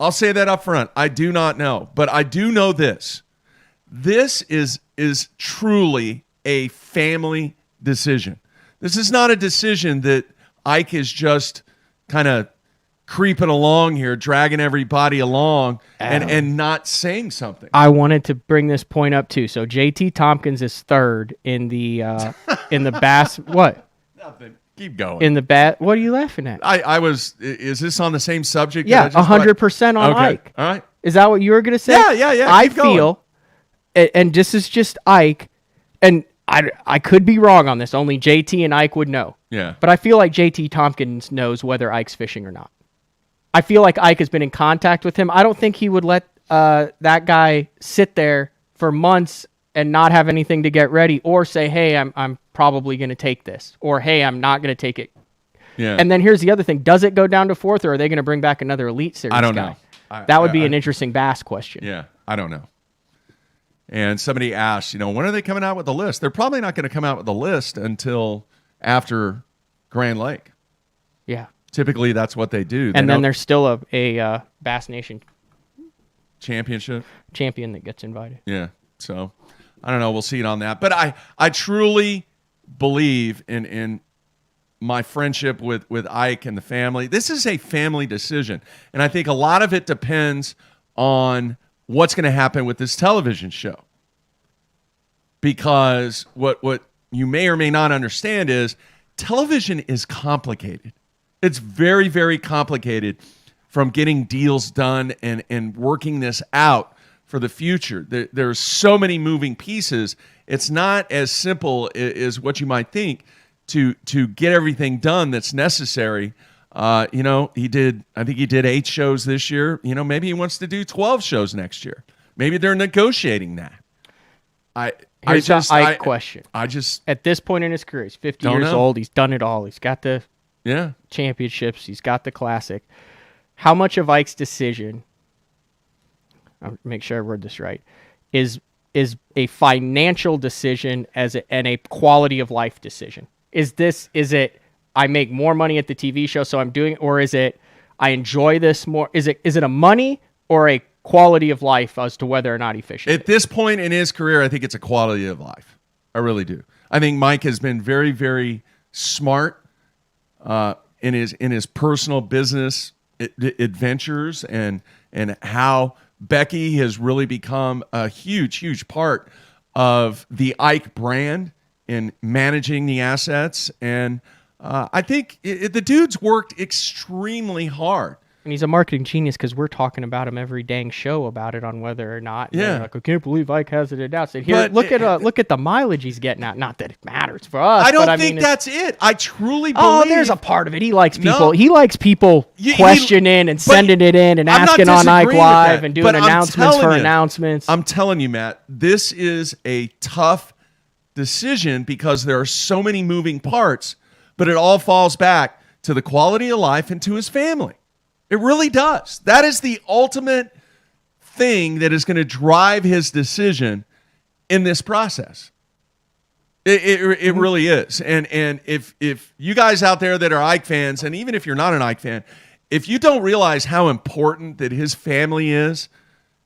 I'll say that up front. I do not know. But I do know this. This is truly a family decision. This is not a decision that Ike is just kind of creeping along here, dragging everybody along and not saying something. I wanted to bring this point up too. So JT Tompkins is third in the bass. What? Nothing. Keep going. In the bat. What are you laughing at? Is this on the same subject? Yeah, 100% on okay. Ike. All right. Is that what you were going to say? Yeah. I feel, and this is just Ike, and I could be wrong on this. Only JT and Ike would know. Yeah. But I feel like JT Tompkins knows whether Ike's fishing or not. I feel like Ike has been in contact with him. I don't think he would let that guy sit there for months and not have anything to get ready, or say, hey, I'm probably going to take this, or hey, I'm not going to take it. Yeah. And then here's the other thing. Does it go down to fourth, or are they going to bring back another Elite Series I don't guy? know. That would be an interesting bass question. Yeah, I don't know. And somebody asked, when are they coming out with the list? They're probably not going to come out with the list until after Grand Lake. Yeah. Typically, that's what they do. And then there's still a Bass Nation championship champion that gets invited. Yeah. So, I don't know. We'll see it on that. But I truly believe in my friendship with Ike and the family. This is a family decision. And I think a lot of it depends on what's going to happen with this television show. Because what you may or may not understand is television is complicated. It's very, very complicated from getting deals done and working this out for the future. There's so many moving pieces. It's not as simple as what you might think to get everything done that's necessary. I think he did 8 shows this year. Maybe he wants to do 12 shows next year. Maybe they're negotiating that. Here's the Ike question. I just at this point in his career, he's 50 years old. He's done it all. He's got the championships. He's got the classic. How much of Ike's decision I'll make sure I word this right, is a financial decision and a quality of life decision. Is it I make more money at the TV show, so I'm doing, or is it I enjoy this more? Is it a money or a quality of life as to whether or not he fishes? At this point in his career, I think it's a quality of life. I really do. I think Mike has been very, very smart in his personal business adventures and how Becky has really become a huge, huge part of the Ike brand in managing the assets. And I think the dude's worked extremely hard. And he's a marketing genius because we're talking about him every dang show about it on whether or not. Yeah. Like, I can't believe Ike has it announced. And here, look at the mileage he's getting out. Not that it matters for us. I don't think that's it. I truly believe. Oh, there's a part of it. He likes people. No. He likes people questioning and sending it in and asking on Ike Live and doing announcements for announcements. I'm telling you, Matt, this is a tough decision because there are so many moving parts, but it all falls back to the quality of life and to his family. It really does. That is the ultimate thing that is going to drive his decision in this process. It really is. And if you guys out there that are Ike fans, and even if you're not an Ike fan, if you don't realize how important that his family is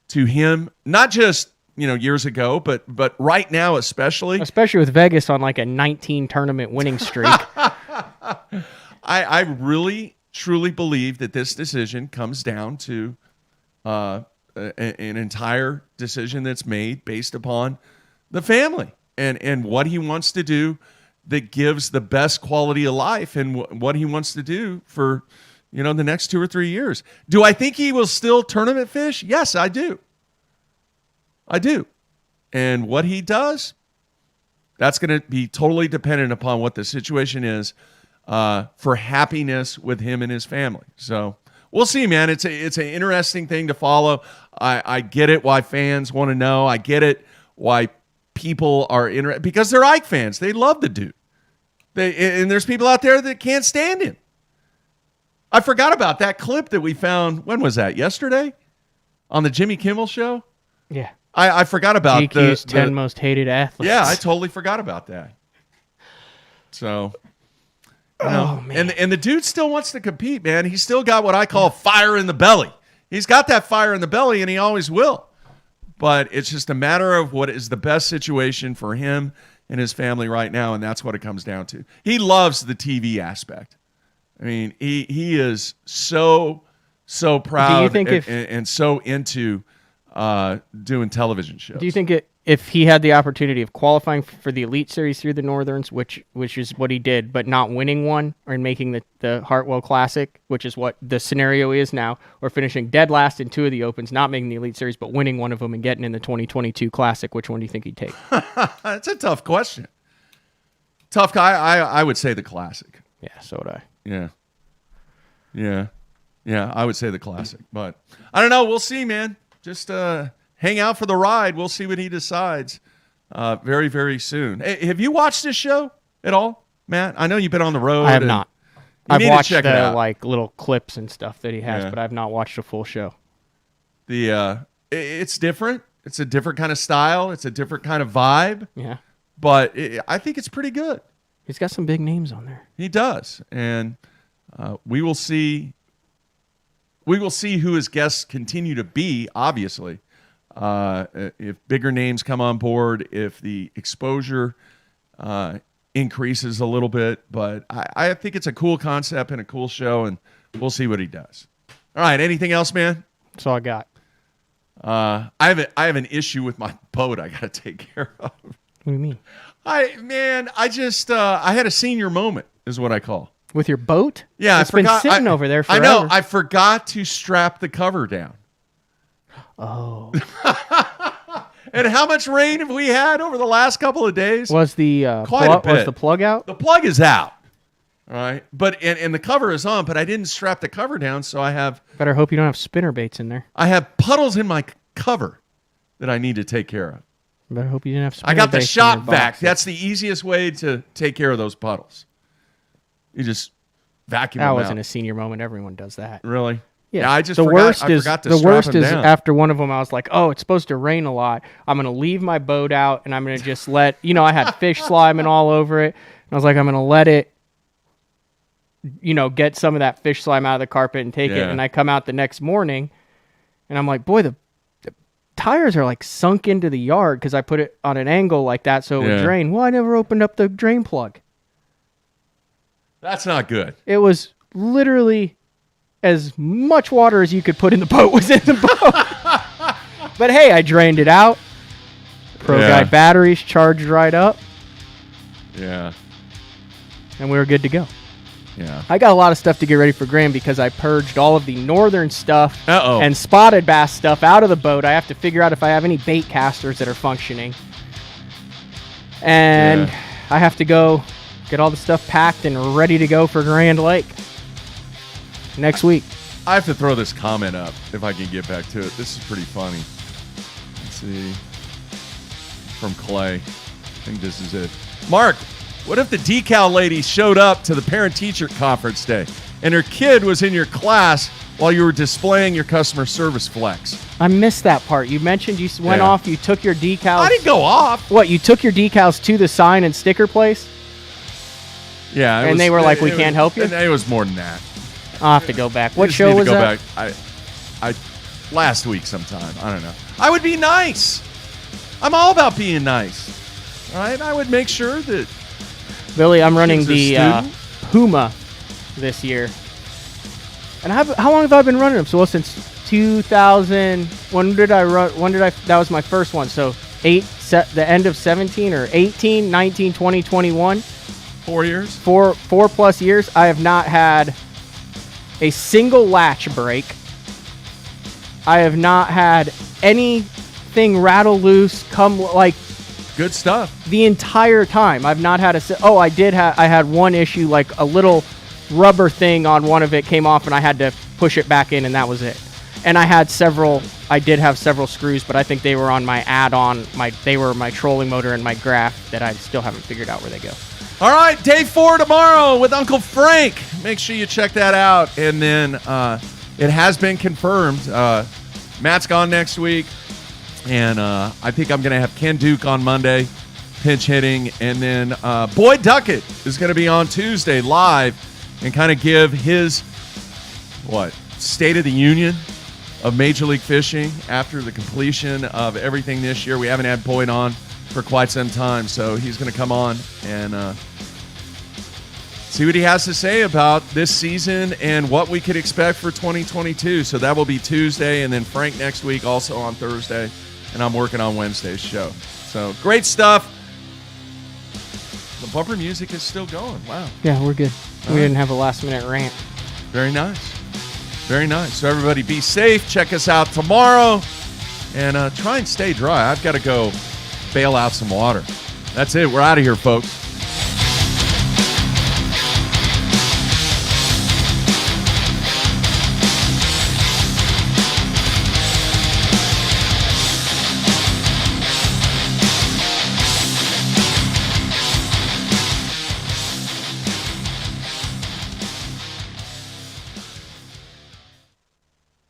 to him, not just years ago, but right now especially with Vegas on like a 19 tournament winning streak. I really truly believe that this decision comes down to an entire decision that's made based upon the family and what he wants to do that gives the best quality of life and what he wants to do for the next 2 or 3 years. Do I think he will still tournament fish? Yes, I do. And what he does, that's going to be totally dependent upon what the situation is for happiness with him and his family. So we'll see, man. It's an interesting thing to follow. I get it why fans want to know. I get it why people are interested because they're Ike fans. They love the dude. And there's people out there that can't stand him. I forgot about that clip that we found. When was that? Yesterday? On the Jimmy Kimmel show? Yeah. I forgot about GQ's 10 most hated athletes. Yeah, I totally forgot about that. So... man. And the dude still wants to compete, man. He's still got what I call fire in the belly. He's got that fire in the belly, and he always will. But it's just a matter of what is the best situation for him and his family right now, and that's what it comes down to. He loves the TV aspect. I mean, he is so proud and so into doing television shows. Do you think if he had the opportunity of qualifying for the Elite Series through the Northerns, which is what he did, but not winning one, or making the Hartwell Classic, which is what the scenario is now, or finishing dead last in 2 of the Opens, not making the Elite Series, but winning one of them and getting in the 2022 Classic, which one do you think he'd take? That's a tough question. Tough guy. I would say the Classic. Yeah, so would I. Yeah, I would say the Classic. But I don't know. We'll see, man. Just hang out for the ride. We'll see what he decides very, very soon. Hey, have you watched this show at all, Matt? I know you've been on the road. I have not. I've watched the like little clips and stuff that he has, but I've not watched a full show. It's different. It's a different kind of style. It's a different kind of vibe. Yeah. But I think it's pretty good. He's got some big names on there. He does. And we will see who his guests continue to be, obviously. If bigger names come on board, if the exposure increases a little bit. But I think it's a cool concept and a cool show, and we'll see what he does. All right, anything else, man? That's all I got. I have an issue with my boat I got to take care of. What do you mean? I had a senior moment, is what I call. With your boat? Yeah, it's been sitting over there forever. I know. I forgot to strap the cover down. Oh. And how much rain have we had over the last couple of days? Was the was the plug out? The plug is out. All right, but and the cover is on, but I didn't strap the cover down, so I have. Better hope you don't have spinner baits in there. I have puddles in my cover that I need to take care of. Better hope you didn't have spinner I got the baits shop in your vac. box. That's the easiest way to take care of those puddles. You just vacuum them out. That wasn't a senior moment. Everyone does that. Really? Yeah, I just the forgot, worst I is forgot to the strap worst him is down. after one of them. I was like, oh, it's supposed to rain a lot. I'm gonna leave my boat out and I'm gonna just let I had fish sliming all over it. And I was like, I'm gonna let it, get some of that fish slime out of the carpet and take it. Yeah. And I come out the next morning, and I'm like, boy, the tires are like sunk into the yard because I put it on an angle like that so it would drain. Well, I never opened up the drain plug. That's not good. It was literally as much water as you could put in the boat was in the boat. But hey, I drained it out. Pro Guide batteries charged right up. Yeah. And we were good to go. Yeah. I got a lot of stuff to get ready for Graham because I purged all of the northern stuff and spotted bass stuff out of the boat. I have to figure out if I have any bait casters that are functioning. And I have to go get all the stuff packed and ready to go for Grand Lake next week. I have to throw this comment up if I can get back to it. This is pretty funny. Let's see. From Clay. I think this is it. Mark, what if the decal lady showed up to the parent-teacher conference day and her kid was in your class while you were displaying your customer service flex? I missed that part. You mentioned you went off, you took your decals. I didn't go off. What, you took your decals to the sign and sticker place? Yeah. And they were like, we can't help you? It was more than that. I'll have to go back. What just show need was to go that? Back. I last week sometime. I don't know. I would be nice. I'm all about being nice. All right? I would make sure that Billy, I'm running She's a the student? Puma this year. And how long have I been running them? So since 2000. When did I run? That was my first one. So the end of 17 or 18, 19, 20, 21. 4 years? 4 plus years. I have not had a single latch break. I have not had anything rattle loose, good stuff. The entire time. I've not had I had one issue, like a little rubber thing on one of it came off and I had to push it back in and that was it. And I did have several screws, but I think they were on my add-on. They were my trolling motor and my graph that I still haven't figured out where they go. All right, day 4 tomorrow with Uncle Frank. Make sure you check that out. And then it has been confirmed. Matt's gone next week. And I think I'm going to have Ken Duke on Monday, pinch hitting. And then Boyd Duckett is going to be on Tuesday live and kind of give his, State of the Union of Major League Fishing after the completion of everything this year. We haven't had Boyd on for quite some time, so he's going to come on and see what he has to say about this season and what we could expect for 2022. So that will be Tuesday, and then Frank next week also on Thursday, and I'm working on Wednesday's show. So great stuff. The bumper music is still going. Wow. Yeah, we're good. All We right. didn't have a last-minute rant. Very nice. Very nice. So everybody be safe. Check us out tomorrow. And try and stay dry. I've got to go bail out some water. That's it. We're out of here, folks.